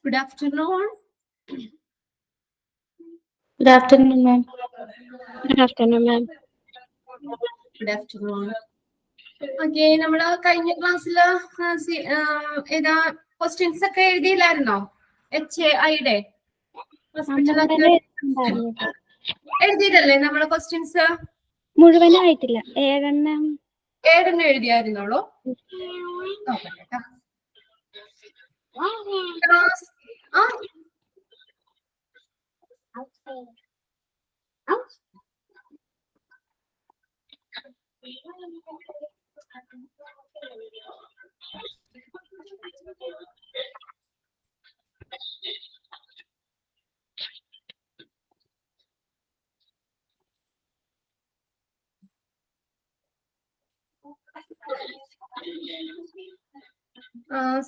Good afternoon. Good afternoon, ma'am. Good afternoon, ma'am. Good afternoon. Okay, നമ്മള് കഴിഞ്ഞ ക്ലാസ്സില് ഏതാ ക്വസ്റ്റ്യൻസ് ഒക്കെ എഴുതിയില്ലായിരുന്നോ? HAIയുടെ എഴുതിയതല്ലേ നമ്മള് ക്വസ്റ്റ്യൻസ്? മുഴുവനായിട്ടില്ല, 7 എഴുതിയായിരുന്നോളൂ.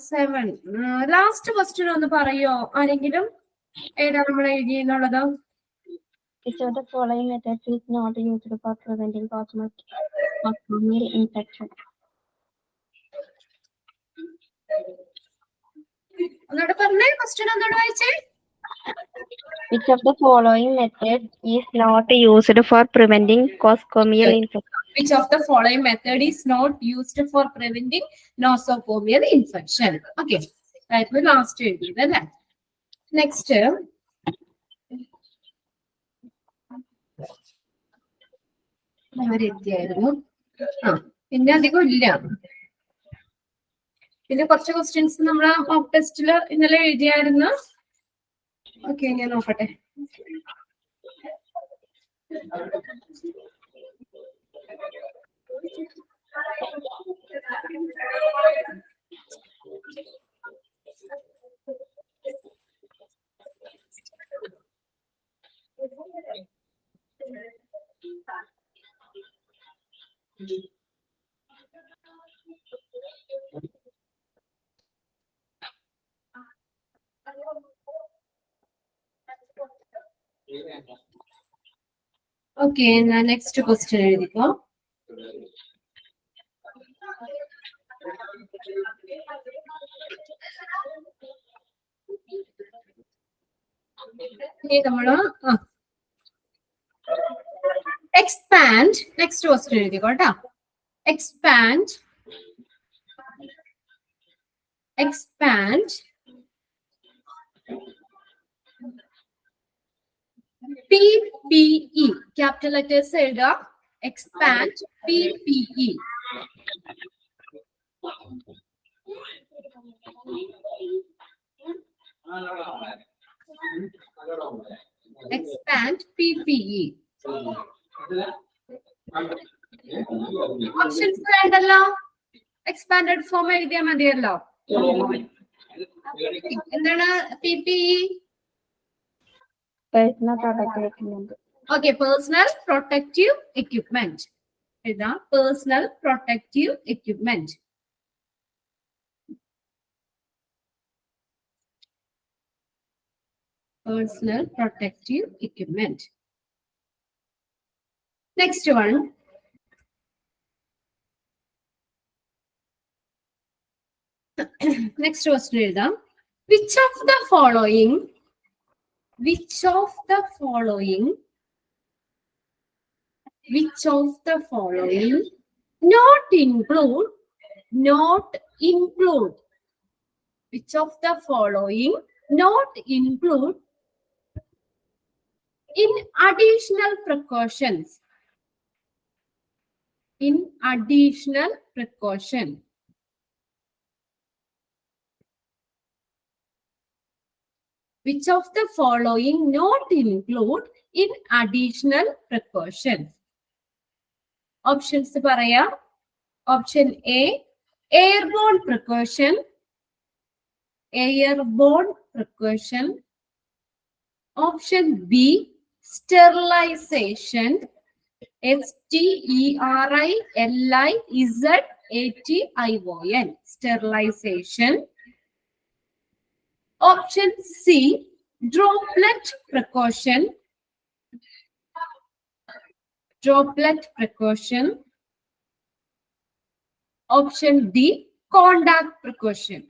സെവൻ. ലാസ്റ്റ് ക്വസ്റ്റ്യൻ ഒന്ന് പറയോ ആരെങ്കിലും? ഏതാ നമ്മൾ എഴുതിയെന്നുള്ളത്? Which of the following methods is not used for preventing cosmetic infection? ഒന്നുകൂടെ പറഞ്ഞേ, ക്വസ്റ്റ്യൻ ഒന്നുകൂടെ വായിച്ചേ. Which of the following methods is not used for preventing cosmetic infection? Which of the following method is not used for preventing nosocomial infection? Okay, അതായിരുന്നു last എഴുതിയത് അല്ലേ? Next എത്തിയായിരുന്നു. പിന്നെ അധികം ഇല്ല. പിന്നെ കുറച്ച് ക്വസ്റ്റ്യൻസ് നമ്മൾ മോക്ക് ടെസ്റ്റിൽ ഇന്നലെ എഴുതിയായിരുന്നു. ഓക്കെ, ഞാൻ നോക്കട്ടെ. ഓക്കെ, ഞാൻ നെക്സ്റ്റ് ക്വസ്റ്റ്യൻ എഴുതിക്കോ. നമ്മള് എക്സ്പാൻഡ്, നെക്സ്റ്റ് ക്വസ്റ്റ്യൻ എഴുതിക്കോ കേട്ടോ. എക്സ്പാൻഡ് PPE, ക്യാപിറ്റൽ ലെറ്റേഴ്സ് എഴുതുക. Expand PPE. Expand PPE. Options വേണ്ടല്ലോ, എക്സ്പാൻഡഡ് ഫോം എഴുതിയാൽ മതിയല്ലോ. എന്താണ് PPE? Personal protective equipment. Okay, personal protective equipment. ഏതാ? Personal protective equipment. Personal protective equipment. Next one. Next question എഴുതാം. Which of the following not include which of the following not include in additional precautions? Which of the following not include in additional precautions? Options പറയാ. Option A, airborne precaution. Option B, sterilization. STERILIZATION, sterilization. Option C, droplet precaution. Option D, contact precaution.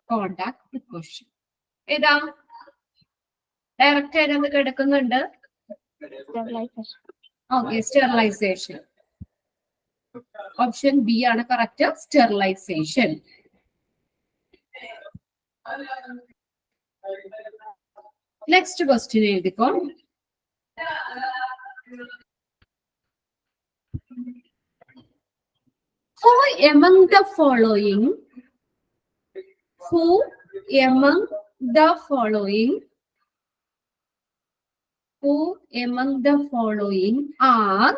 Contact precaution. ഏതാ direct ആയിട്ട് കിടക്കുന്നുണ്ട്? Okay, sterilisation. Option B ആണ് correct, sterilisation. Next question എഴുതിക്കോ. Who among the following are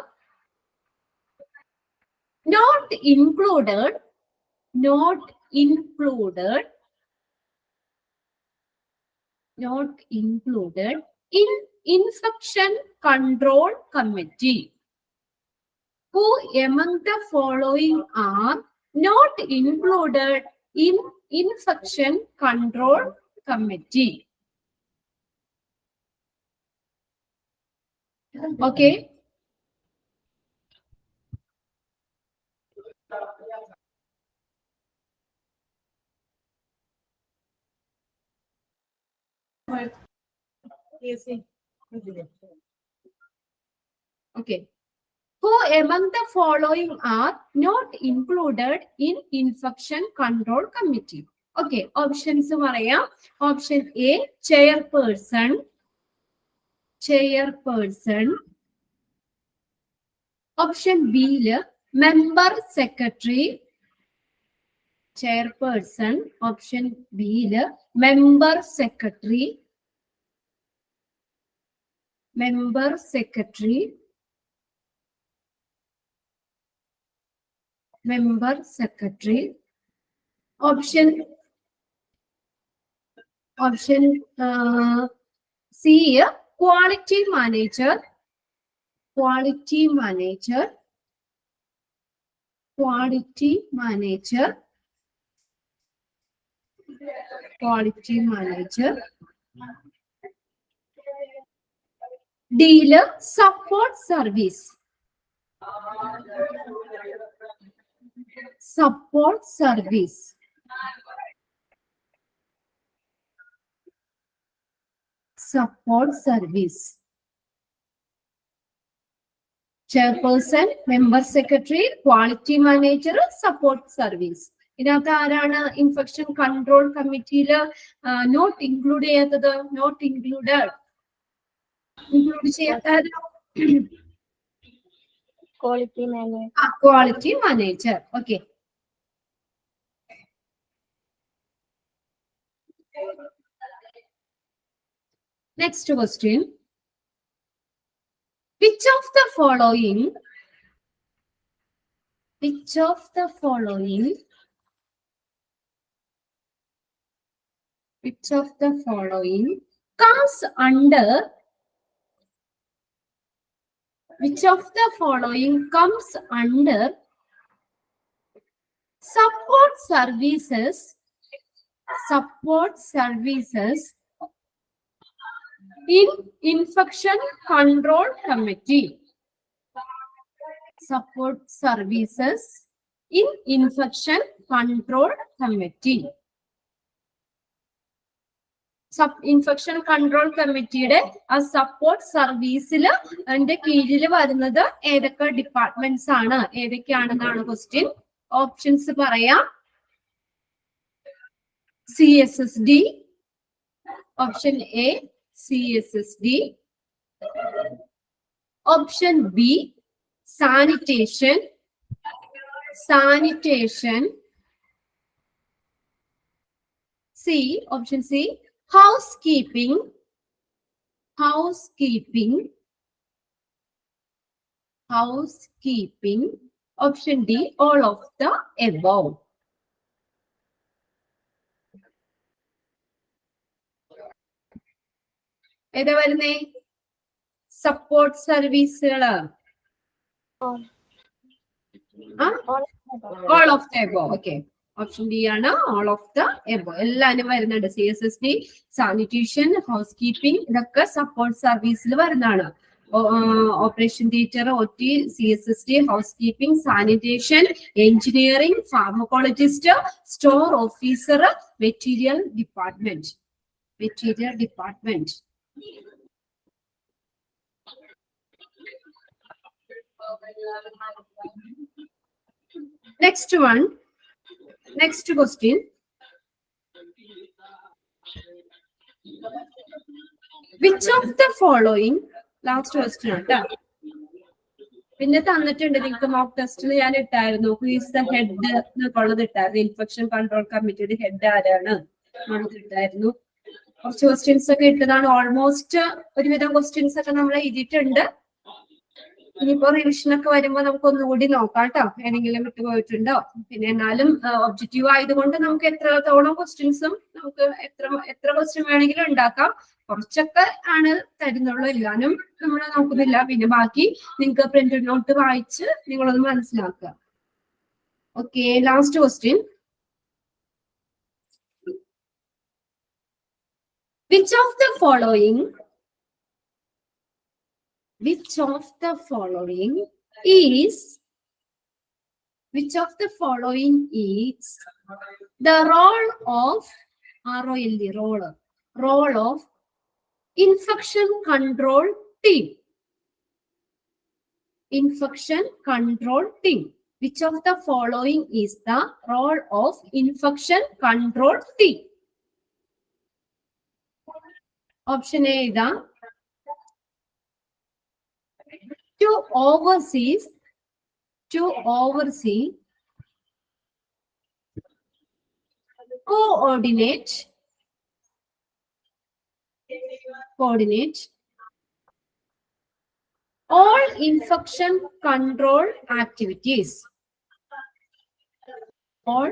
not included in infection control committee? Who among the following are not included in infection control committee? Okay. Okay. Who among the following are not included in infection control committee? Okay, options പറയാം. Option A, chairperson. Option B, member secretary. Chairperson. Option B, member secretary. Option C, quality manager. D, support service. Chairperson, member secretary, quality manager, support service. ഇതിനകത്ത് ആരാണ് infection control കമ്മിറ്റിയിൽ not include ചെയ്യാത്തത്? Include ചെയ്യാത്ത quality manager. Okay, next question. Which of the following comes under support services in infection control committee? Support services in infection control committee. Infection control കമ്മിറ്റിയുടെ ആ support സർവീസിൽ അതിന്റെ കീഴിൽ വരുന്നത് ഏതൊക്കെ ഡിപ്പാർട്ട്മെന്റ്സ് ആണ്, ഏതൊക്കെയാണെന്നാണ് ക്വസ്റ്റ്യൻ. ഓപ്ഷൻസ് പറയാം. CSSD. Option A CSSD. Option B, sanitation. Option C, housekeeping. Option D, all of the above. ഏതാ വരുന്നേ? സപ്പോർട്ട് സർവീസുകള്. All of the above. Okay, option D ആണ് ഓൾ ഓഫ് ദ എബോ. എല്ലാരും വരുന്നുണ്ട്. CSSD, sanitation, housekeeping, ഇതൊക്കെ support സർവീസിൽ വരുന്നതാണ്. operation theater, OT, CSSD, housekeeping, sanitation, engineering, pharmacologist, store officer, material department. Material department. Next one. Next question. Which of the following, last question, പിന്നെ തന്നിട്ടുണ്ട് നിങ്ങൾക്ക് mock ടെസ്റ്റിൽ ഞാൻ ഇട്ടായിരുന്നു, ഹു ഈസ് ദ ഹെഡ് എന്നുള്ളത് ഇട്ടായിരുന്നു, ഇൻഫെക്ഷൻ കൺട്രോൾ കമ്മിറ്റിയുടെ head ആരാണ് ഇട്ടായിരുന്നു. കുറച്ച് ക്വസ്റ്റ്യൻസ് ഒക്കെ ഇട്ടതാണ്. ഓൾമോസ്റ്റ് ഒരുവിധം ക്വസ്റ്റ്യൻസ് ഒക്കെ നമ്മൾ എഴുതിയിട്ടുണ്ട്. ഇനിയിപ്പോ റിവിഷൻ ഒക്കെ വരുമ്പോ നമുക്ക് ഒന്നുകൂടി നോക്കാം കേട്ടോ, ഏതെങ്കിലും വിട്ടുപോയിട്ടുണ്ടോ. പിന്നെ എന്നാലും ഒബ്ജക്റ്റീവ് ആയതുകൊണ്ട് നമുക്ക് എത്രത്തോളം ക്വസ്റ്റ്യൻസും നമുക്ക് എത്ര ക്വസ്റ്റ്യൻ വേണമെങ്കിലും ഉണ്ടാക്കാം. കുറച്ചൊക്കെ ആണ് തരുന്നുള്ളൂ, എല്ലാനും നമ്മൾ നോക്കുന്നില്ല. പിന്നെ ബാക്കി നിങ്ങൾക്ക് പ്രിന്റ് നോട്ട് വായിച്ച് നിങ്ങളൊന്ന് മനസ്സിലാക്കുക. Okay, last question. Which of the following is the role of infection control team? Infection control team. Which of the following is the role of infection control team? Option A is to oversee, coordinate all infection control activities. All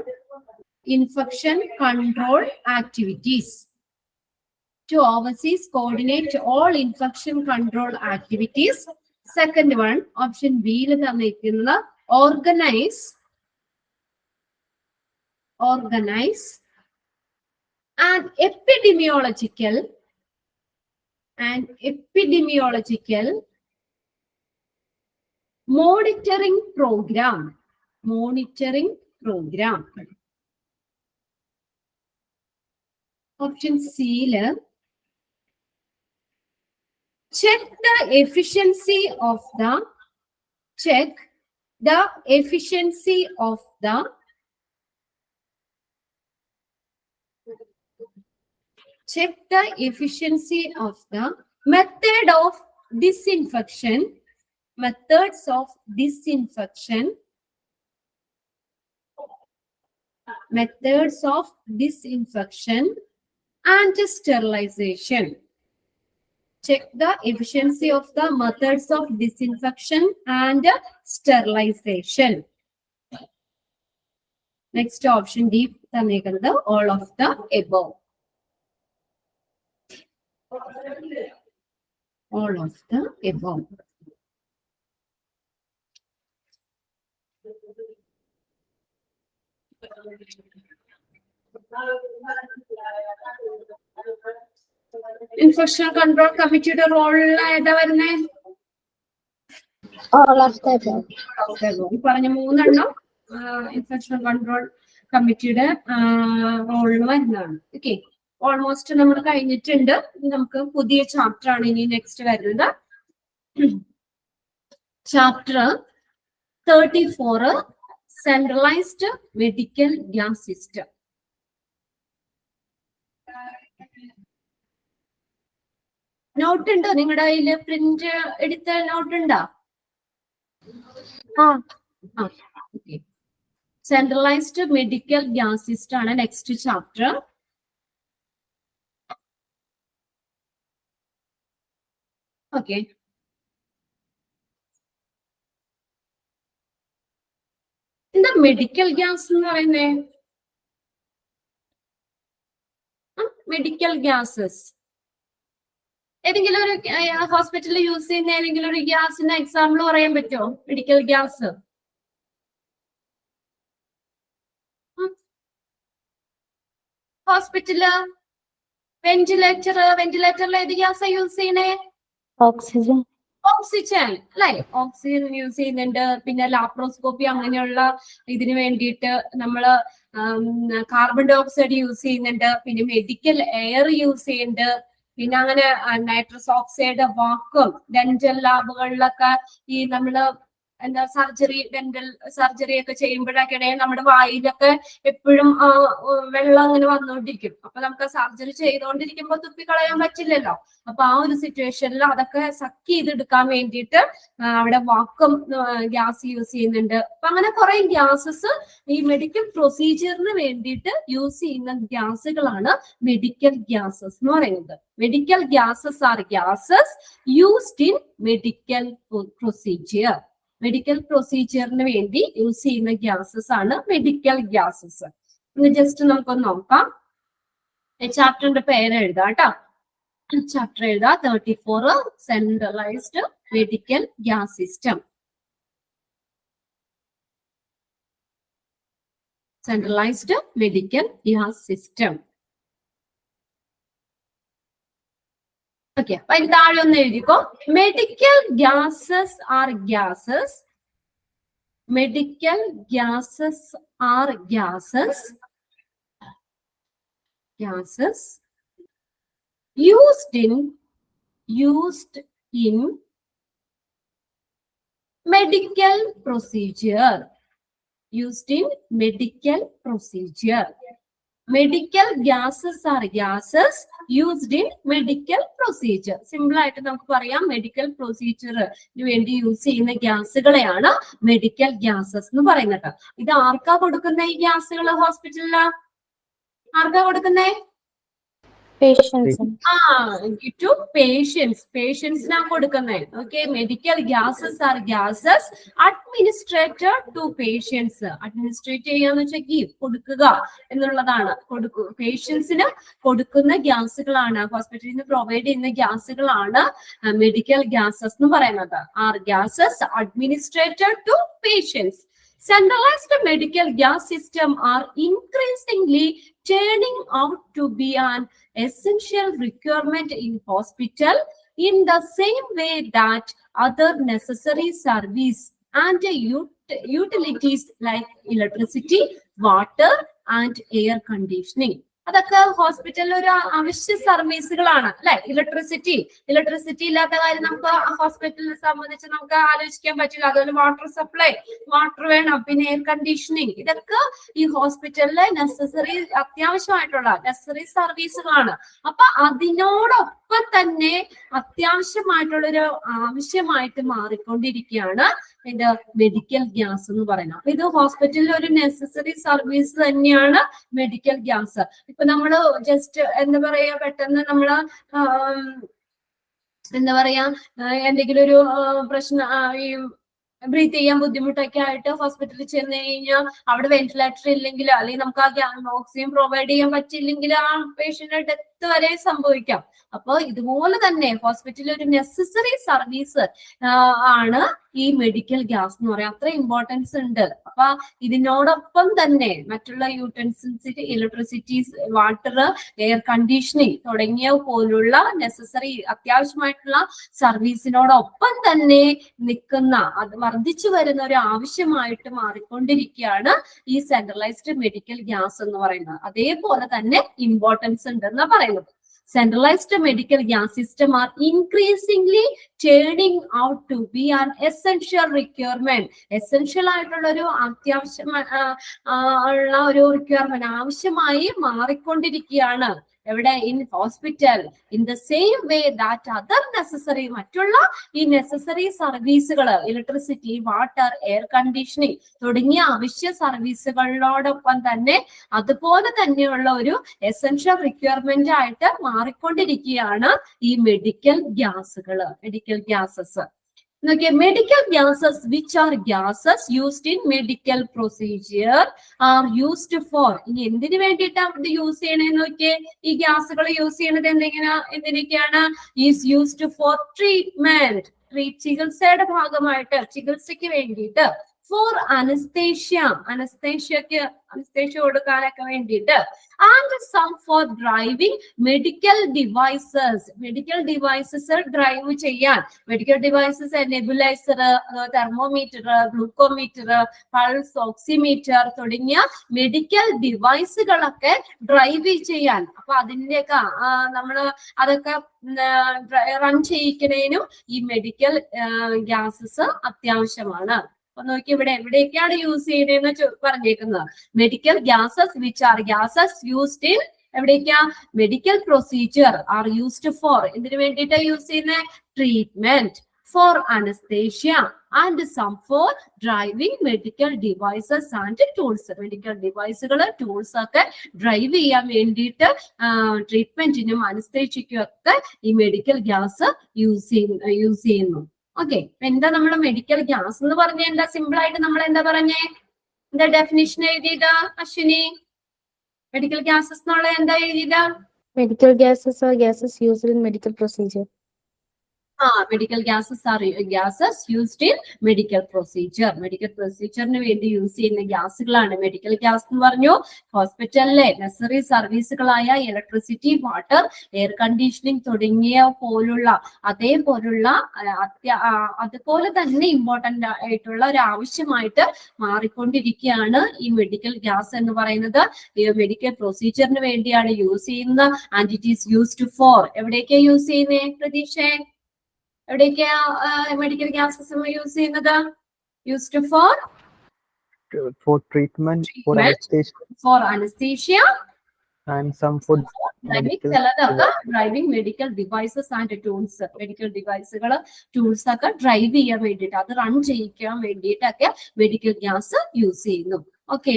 infection control activities. To oversee, coordinate all infection control activities. Second one, option B, organize an epidemiological monitoring program. Option C, check the efficiency of the method of disinfection, methods of disinfection and sterilization. Check the efficiency of the methods of disinfection and sterilization. Next option D, all of the above. All of the above. Infection control committee role ഏതാ വരുന്നേ? All of the above. ഈ പറഞ്ഞ മൂന്നെണ്ണം infection control കമ്മിറ്റിയുടെ റോളിൽ വരുന്നതാണ്. Okay, almost നമ്മൾ കഴിഞ്ഞിട്ടുണ്ട്. നമുക്ക് പുതിയ ചാപ്റ്റർ ആണ് ഇനി നെക്സ്റ്റ് വരുന്നത്. Chapter 34, centralised medical gas system. Note ഉണ്ടോ നിങ്ങളുടെ കയ്യിൽ? പ്രിന്റ് എടുത്ത നോട്ട് ഉണ്ടോ? സെൻട്രലൈസ്ഡ് മെഡിക്കൽ ഗ്യാസ് സിസ്റ്റം ആണ് നെക്സ്റ്റ് ചാപ്റ്റർ. ഓക്കെ, എന്താ മെഡിക്കൽ ഗ്യാസ് എന്ന് പറയുന്നേ? മെഡിക്കൽ ഗ്യാസസ് ഏതെങ്കിലും ഒരു ഹോസ്പിറ്റലിൽ യൂസ് ചെയ്യുന്ന ഏതെങ്കിലും ഒരു ഗ്യാസിന്റെ എക്സാമ്പിൾ പറയാൻ പറ്റുമോ? മെഡിക്കൽ ഗ്യാസ് ഹോസ്പിറ്റല്, വെന്റിലേറ്ററിൽ ഏത് ഗ്യാസാ യൂസ് ചെയ്യണേ? Oxygen. ഓക്സിജൻ അല്ലെ, ഓക്സിജൻ യൂസ് ചെയ്യുന്നുണ്ട്. പിന്നെ ലാപ്രോസ്കോപ്പി അങ്ങനെയുള്ള ഇതിന് വേണ്ടിയിട്ട് നമ്മള് കാർബൺ ഡൈ ഓക്സൈഡ് യൂസ് ചെയ്യുന്നുണ്ട്. പിന്നെ മെഡിക്കൽ എയർ യൂസ് ചെയ്യുന്നുണ്ട്. പിന്നെ അങ്ങനെ നൈട്രസ് ഓക്സൈഡ്, വാക്വം, ഡെന്റൽ ലാബുകളിലൊക്കെ ഈ നമ്മള് എന്താ സർജറി, ഡെന്റൽ സർജറി ഒക്കെ ചെയ്യുമ്പോഴൊക്കെ നമ്മുടെ വായിലൊക്കെ എപ്പോഴും വെള്ളം അങ്ങനെ വന്നുകൊണ്ടിരിക്കും. അപ്പൊ നമുക്ക് സർജറി ചെയ്തുകൊണ്ടിരിക്കുമ്പോൾ തുപ്പിക്കളയാൻ പറ്റില്ലല്ലോ. അപ്പൊ ആ ഒരു സിറ്റുവേഷനിൽ അതൊക്കെ സക്ക് ചെയ്തെടുക്കാൻ വേണ്ടിയിട്ട് അവിടെ വാക്വം ഗ്യാസ് യൂസ് ചെയ്യുന്നുണ്ട്. അപ്പൊ അങ്ങനെ കുറെ ഗ്യാസസ് ഈ മെഡിക്കൽ പ്രൊസീജിയറിന് വേണ്ടിയിട്ട് യൂസ് ചെയ്യുന്ന ഗ്യാസുകളാണ് മെഡിക്കൽ ഗ്യാസസ് എന്ന് പറയുന്നത്. Medical gases are gases used in medical procedure. Medical പ്രൊസീജിയറിന് വേണ്ടി യൂസ് ചെയ്യുന്ന ഗ്യാസസ് ആണ് മെഡിക്കൽ ഗ്യാസസ്. ഇന്ന് ജസ്റ്റ് നമുക്കൊന്ന് നോക്കാം. ചാപ്റ്ററിന്റെ പേര് എഴുതാം കേട്ടോ. ചാപ്റ്റർ എഴുതാം 34 centralised medical gas system. Centralised medical gas system. Okay, അപ്പൊ അതിന് താഴെ ഒന്ന് എഴുതിക്കോ. Medical gases are gases. Medical gases are gases. Gases used in medical procedure. Used in medical procedure. Medical gases are gases used in medical procedure. Simple ആയിട്ട് നമുക്ക് പറയാം, medical പ്രൊസീജിയറിന് വേണ്ടി യൂസ് ചെയ്യുന്ന ഗ്യാസുകളെയാണ് മെഡിക്കൽ ഗ്യാസസ് എന്ന് പറയുന്നത്. ഇത് ആർക്കാ കൊടുക്കുന്ന ഈ ഗ്യാസുകൾ ഹോസ്പിറ്റലില്? ആർക്കാ കൊടുക്കുന്നേ? To patients. പേഷ്യൻസിനാ കൊടുക്കുന്നത്. Okay, medical gases are gases administered to patients. Administer ചെയ്യാന്ന് വെച്ചാൽ ഗീവ്, കൊടുക്കുക എന്നുള്ളതാണ്. പേഷ്യൻസിന് കൊടുക്കുന്ന ഗ്യാസുകളാണ്, ഹോസ്പിറ്റലിൽ നിന്ന് പ്രൊവൈഡ് ചെയ്യുന്ന ഗ്യാസുകളാണ് മെഡിക്കൽ ഗ്യാസസ് എന്ന് പറയുന്നത്. Are gases administered to patients. Centralized medical gas system are increasingly turning out to be an essential requirement in hospital in the same way that other necessary service and utilities like electricity, water and air conditioning. അതൊക്കെ ഹോസ്പിറ്റലിൽ ഒരു അവശ്യ സർവീസുകളാണ് അല്ലെ. Electricity ഇല്ലാത്ത കാര്യം നമുക്ക് ഹോസ്പിറ്റലിനെ സംബന്ധിച്ച് നമുക്ക് ആലോചിക്കാൻ പറ്റില്ല. അതുപോലെ വാട്ടർ സപ്ലൈ, വാട്ടർ വേണം, പിന്നെ എയർ കണ്ടീഷനിങ്, ഇതൊക്കെ ഈ ഹോസ്പിറ്റലിലെ അത്യാവശ്യമായിട്ടുള്ള നെസസറി സർവീസുകളാണ്. അപ്പൊ അതിനോടൊപ്പം തന്നെ അത്യാവശ്യമായിട്ടുള്ളൊരു ആവശ്യമായിട്ട് മാറിക്കൊണ്ടിരിക്കുകയാണ് ഇത് മെഡിക്കൽ ഗ്യാസ് എന്ന് പറയുന്നത്. അപ്പൊ ഇത് ഹോസ്പിറ്റലിൽ ഒരു നെസസറി സർവീസ് തന്നെയാണ് മെഡിക്കൽ ഗ്യാസ്. ഇപ്പൊ നമ്മള് ജസ്റ്റ് എന്താ പറയാ, പെട്ടെന്ന് നമ്മള് എന്താ പറയാ, എന്തെങ്കിലും ഒരു പ്രശ്നം, ഈ ബ്രീത്ത് ചെയ്യാൻ ബുദ്ധിമുട്ടൊക്കെ ആയിട്ട് ഹോസ്പിറ്റലിൽ ചെന്ന് കഴിഞ്ഞാൽ അവിടെ വെന്റിലേറ്റർ ഇല്ലെങ്കിൽ, അല്ലെങ്കിൽ നമുക്ക് ആ ഓക്സിജൻ പ്രൊവൈഡ് ചെയ്യാൻ പറ്റില്ലെങ്കിൽ ആ പേഷ്യന്റ് ഡെത്ത് വരെ സംഭവിക്കാം. അപ്പൊ ഇതുപോലെ തന്നെ ഹോസ്പിറ്റലിൽ ഒരു നെസസറി സർവീസ് ആണ് ഈ മെഡിക്കൽ ഗ്യാസ് എന്ന് പറയാം. അത്ര ഇമ്പോർട്ടൻസ് ഉണ്ട്. അപ്പൊ ഇതിനോടൊപ്പം തന്നെ മറ്റുള്ള utensils, electricity, water, air conditioning തുടങ്ങിയ പോലുള്ള നെസസറി അത്യാവശ്യമായിട്ടുള്ള സർവീസിനോടൊപ്പം തന്നെ നിൽക്കുന്ന, അത് വർദ്ധിച്ചു വരുന്ന ഒരു ആവശ്യമായിട്ട് മാറിക്കൊണ്ടിരിക്കുകയാണ് ഈ സെൻട്രലൈസ്ഡ് മെഡിക്കൽ ഗ്യാസ് എന്ന് പറയുന്നത്. അതേപോലെ തന്നെ ഇമ്പോർട്ടൻസ് ഉണ്ടെന്ന് പറയുന്നത്. Centralized medical gas system are increasingly turning out to be an essential requirement. Essential ആയിട്ടുള്ള ഒരു അത്യാവശ്യമുള്ള ഒരു റിക്വയർമെന്റ്, ആവശ്യമായി മാറിക്കൊണ്ടിരിക്കുകയാണ്. എവിടെ? In hospital. In the same way that other necessary, മറ്റുള്ള ഈ നെസസറി സർവീസുകൾ, ഇലക്ട്രിസിറ്റി, വാട്ടർ, എയർ കണ്ടീഷനിങ് തുടങ്ങിയ അവശ്യ സർവീസുകളോടൊപ്പം തന്നെ അതുപോലെ തന്നെയുള്ള ഒരു എസെൻഷ്യൽ റിക്വയർമെന്റ് ആയിട്ട് മാറിക്കൊണ്ടിരിക്കുകയാണ് ഈ മെഡിക്കൽ ഗ്യാസുകള്, medical gases. Okay, medical gases, which are gases used in medical procedure, are used for. ഇനി എന്തിനു വേണ്ടിയിട്ടാണ് ഇത് യൂസ് ചെയ്യണേന്ന് നോക്കിയേ. ഈ ഗ്യാസുകൾ യൂസ് ചെയ്യണത് എന്തിനൊക്കെയാണ്? Is used for treatment. ചികിത്സയുടെ ഭാഗമായിട്ട്, ചികിത്സയ്ക്ക് വേണ്ടിയിട്ട്, ഫോർ അനസ്തേഷ്യ കൊടുക്കാനൊക്കെ വേണ്ടിയിട്ട്, and some for driving medical devices drive ചെയ്യാൻ. Medical devices nebuliser, thermometer, glucometer, pulse oximeter തുടങ്ങിയ മെഡിക്കൽ ഡിവൈസുകളൊക്കെ ഡ്രൈവ് ചെയ്യാൻ. അപ്പൊ അതിന്റെയൊക്കെ അതൊക്കെ റൺ ചെയ്യിക്കുന്നതിനും ഈ മെഡിക്കൽ ഗ്യാസസ് അത്യാവശ്യമാണ്. അപ്പൊ നോക്കി ഇവിടെ എവിടെയൊക്കെയാണ് യൂസ് ചെയ്യുന്നതെന്ന് പറഞ്ഞേക്കുന്നത്. Medical gases which are gases used in, എവിടേക്കാ? Medical procedure are used for, എന്തിനു വേണ്ടിയിട്ടാണ് യൂസ് ചെയ്യുന്നത്? Treatment, for anaesthesia and some for driving medical devices and tools. Medical ഡിവൈസുകൾ, ടൂൾസ് ഒക്കെ ഡ്രൈവ് ചെയ്യാൻ വേണ്ടിയിട്ട് ട്രീറ്റ്മെന്റിനും അനസ്തേഷ്യക്കും ഒക്കെ ഈ മെഡിക്കൽ ഗ്യാസ് യൂസ് ചെയ്യുന്നു. ഓക്കെ, എന്താ നമ്മൾ മെഡിക്കൽ ഗ്യാസ് എന്ന് പറഞ്ഞ എന്താ? സിമ്പിൾ ആയിട്ട് നമ്മൾ എന്താ പറഞ്ഞേ? എന്താ ഡെഫിനിഷൻ എഴുതിയത് അശ്വിനി? മെഡിക്കൽ ഗ്യാസസ് എന്നുള്ള എന്താ എഴുതിയത്? Medical gases are gases used in medical procedure. Medical gases are gases used in medical procedure. Medical പ്രൊസീജിയറിന് വേണ്ടി യൂസ് ചെയ്യുന്ന ഗ്യാസുകളാണ് മെഡിക്കൽ ഗ്യാസ് എന്ന് പറഞ്ഞു. ഹോസ്പിറ്റലിലെ നെസറി സർവീസുകളായ ഇലക്ട്രിസിറ്റി, വാട്ടർ, എയർ കണ്ടീഷനിങ് തുടങ്ങിയ അതുപോലെ തന്നെ ഇമ്പോർട്ടന്റ് ആയിട്ടുള്ള ഒരു ആവശ്യമായിട്ട് മാറിക്കൊണ്ടിരിക്കുകയാണ് ഈ മെഡിക്കൽ ഗ്യാസ് എന്ന് പറയുന്നത്. മെഡിക്കൽ പ്രൊസീജിയറിന് വേണ്ടിയാണ് യൂസ് ചെയ്യുന്നത്. And it is used for, എവിടേക്കാ യൂസ് ചെയ്യുന്നേ പ്രതീക്ഷേ? എവിടേക്കാ മെഡിക്കൽ ഗ്യാസസ് യൂസ് ചെയ്യുന്നത്? Used for treatment, for anesthesia and some for driving medical devices and tools. Medical ഡിവൈസുകൾ, ടൂൾസ് ഒക്കെ ഡ്രൈവ് ചെയ്യാൻ വേണ്ടിയിട്ട്, അത് റൺ ചെയ്യിക്കാൻ വേണ്ടിയിട്ടൊക്കെ മെഡിക്കൽ ഗ്യാസ് യൂസ് ചെയ്യുന്നു. ഓക്കെ,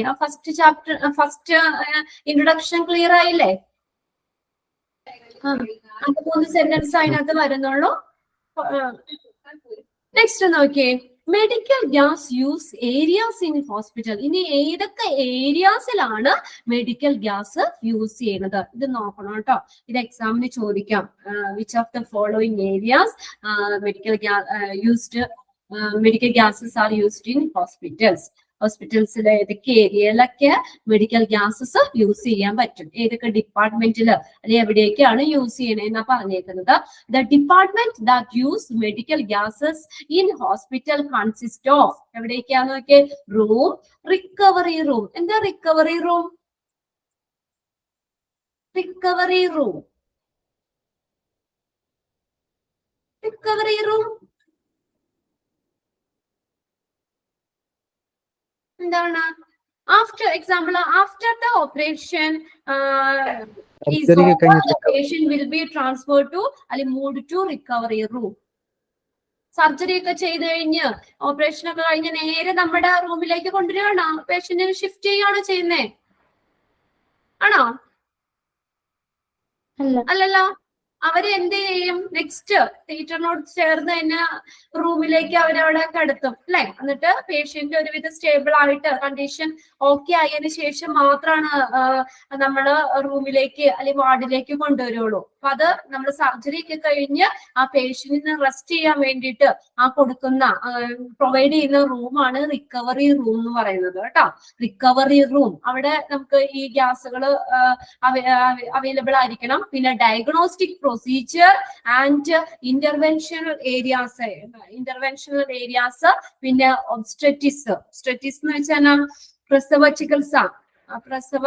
ഫസ്റ്റ് ഇൻട്രൊഡക്ഷൻ ക്ലിയർ ആയില്ലേ? 3 സെന്റൻസ് അതിനകത്ത് വരുന്നുള്ളൂ. നെക്സ്റ്റ് നോക്കിയേ, medical gas use areas in hospital. ഇനി ഏതൊക്കെ ഏരിയാസിലാണ് മെഡിക്കൽ ഗ്യാസ് യൂസ് ചെയ്യുന്നത്? ഇത് നോക്കണം കേട്ടോ, ഇത് എക്സാമിന് ചോദിക്കാം. Which of the following areas medical gases are used in hospitals? ഹോസ്പിറ്റൽസിലെ ഏതൊക്കെ ഏരിയയിലൊക്കെ മെഡിക്കൽ ഗ്യാസസ് യൂസ് ചെയ്യാൻ പറ്റും, ഏതൊക്കെ ഡിപ്പാർട്ട്മെന്റിൽ അല്ലെങ്കിൽ എവിടെയൊക്കെയാണ് യൂസ് ചെയ്യണേന്നാ പറഞ്ഞേക്കുന്നത്. The department that use medical gases in hospital consist of, എവിടെയൊക്കെയാന്ന് നോക്കിയേ? Room, recovery room. എന്താ റിക്കവറി റൂം? റിക്കവറി റൂം എന്താണ്? After example, after the operation patient will be transferred to അല്ലെങ്കിൽ moved to recovery room. Surgery ഒക്കെ ചെയ്ത് കഴിഞ്ഞ്, operation ഒക്കെ കഴിഞ്ഞ് നേരെ നമ്മുടെ റൂമിലേക്ക് കൊണ്ടുവരികയാണോ? പേഷ്യന്റിനെ ഷിഫ്റ്റ് ചെയ്യുകയാണോ ചെയ്യുന്നേ? ആണോ? അല്ലല്ലോ. അവര് എന്ത് ചെയ്യും? നെക്സ്റ്റ് തിയേറ്ററിനോട് ചേർന്ന് തന്നെ റൂമിലേക്ക് അവരവിടെ കടത്തും അല്ലെ? എന്നിട്ട് പേഷ്യന്റ് ഒരുവിധം സ്റ്റേബിൾ ആയിട്ട് കണ്ടീഷൻ ഓക്കെ ആയതിനു ശേഷം മാത്രമാണ് നമ്മള് റൂമിലേക്ക് അല്ലെങ്കിൽ വാർഡിലേക്ക് കൊണ്ടുവരുള്ളൂ. അപ്പൊ അത് നമ്മൾ സർജറി ഒക്കെ കഴിഞ്ഞ് ആ പേഷ്യന്റിന് റെസ്റ്റ് ചെയ്യാൻ വേണ്ടിയിട്ട് കൊടുക്കുന്ന പ്രൊവൈഡ് ചെയ്യുന്ന റൂമാണ് റിക്കവറി റൂം എന്ന് പറയുന്നത് കേട്ടോ. റിക്കവറി റൂം, അവിടെ നമുക്ക് ഈ ഗ്യാസുകൾ അവൈലബിൾ ആയിരിക്കണം. പിന്നെ diagnostic procedure and interventional areas, പിന്നെ ഒബ്സ്റ്ററ്റിസ് എന്ന് വെച്ചാൽ പ്രസവ ചികിത്സ, പ്രസവ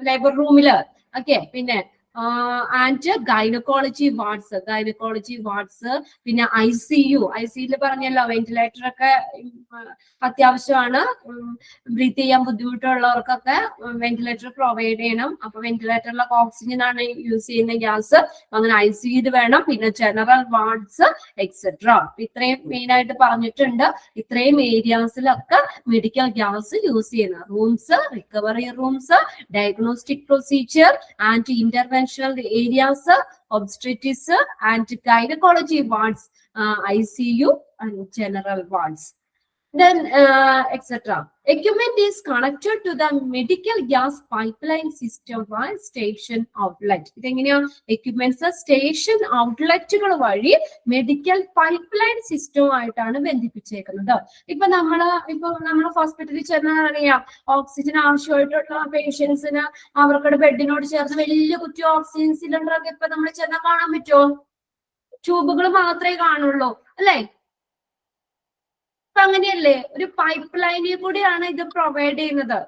ലേബർ റൂമില് ഒക്കെ, പിന്നെ ആൻഡ് ഗൈനക്കോളജി വാർഡ്സ്, പിന്നെ ഐസിയുല് പറഞ്ഞല്ലോ വെന്റിലേറ്റർ ഒക്കെ അത്യാവശ്യമാണ്. ബ്രീത്ത് ചെയ്യാൻ ബുദ്ധിമുട്ടുള്ളവർക്കൊക്കെ വെന്റിലേറ്റർ പ്രൊവൈഡ് ചെയ്യണം. അപ്പൊ വെന്റിലേറ്ററിലൊക്കെ ഓക്സിജൻ ആണ് യൂസ് ചെയ്യുന്ന ഗ്യാസ്, അങ്ങനെ ഐസിയുല് വേണം. പിന്നെ ജനറൽ വാർഡ്സ് എക്സെട്ര. ഇത്രയും മെയിൻ ആയിട്ട് പറഞ്ഞിട്ടുണ്ട്. ഇത്രയും ഏരിയാസിലൊക്കെ മെഡിക്കൽ ഗ്യാസ് യൂസ് ചെയ്യുന്ന rooms, recovery rooms, diagnostic procedure and interventional areas, obstetrics and gynaecology wards, ICU and general wards. then etc. Equipment is connected to the medical gas pipeline system by station outlet. ഇതെങ്ങനെയാ equipments station ഔട്ട്ലെറ്റുകൾ വഴി medical pipe line സിസ്റ്റവുമായിട്ടാണ് ബന്ധിപ്പിച്ചേക്കുന്നത്. ഇപ്പൊ നമ്മള് ഹോസ്പിറ്റലിൽ ചെന്നാൽ അറിയാം, ഓക്സിജൻ ആവശ്യമായിട്ടുള്ള പേഷ്യൻസിന് അവർക്കുടെ ബെഡിനോട് ചേർന്ന് വലിയ കുറ്റി ഓക്സിജൻ സിലിണ്ടർ ഒക്കെ ഇപ്പൊ നമ്മൾ ചെന്നാൽ കാണാൻ പറ്റുമോ? ട്യൂബുകൾ മാത്രമേ കാണുള്ളൂ അല്ലെ? അങ്ങനെയല്ലേ, ഒരു പൈപ്പ് ലൈനിൽ കൂടിയാണ് ഇത് പ്രൊവൈഡ് ചെയ്യുന്നത്.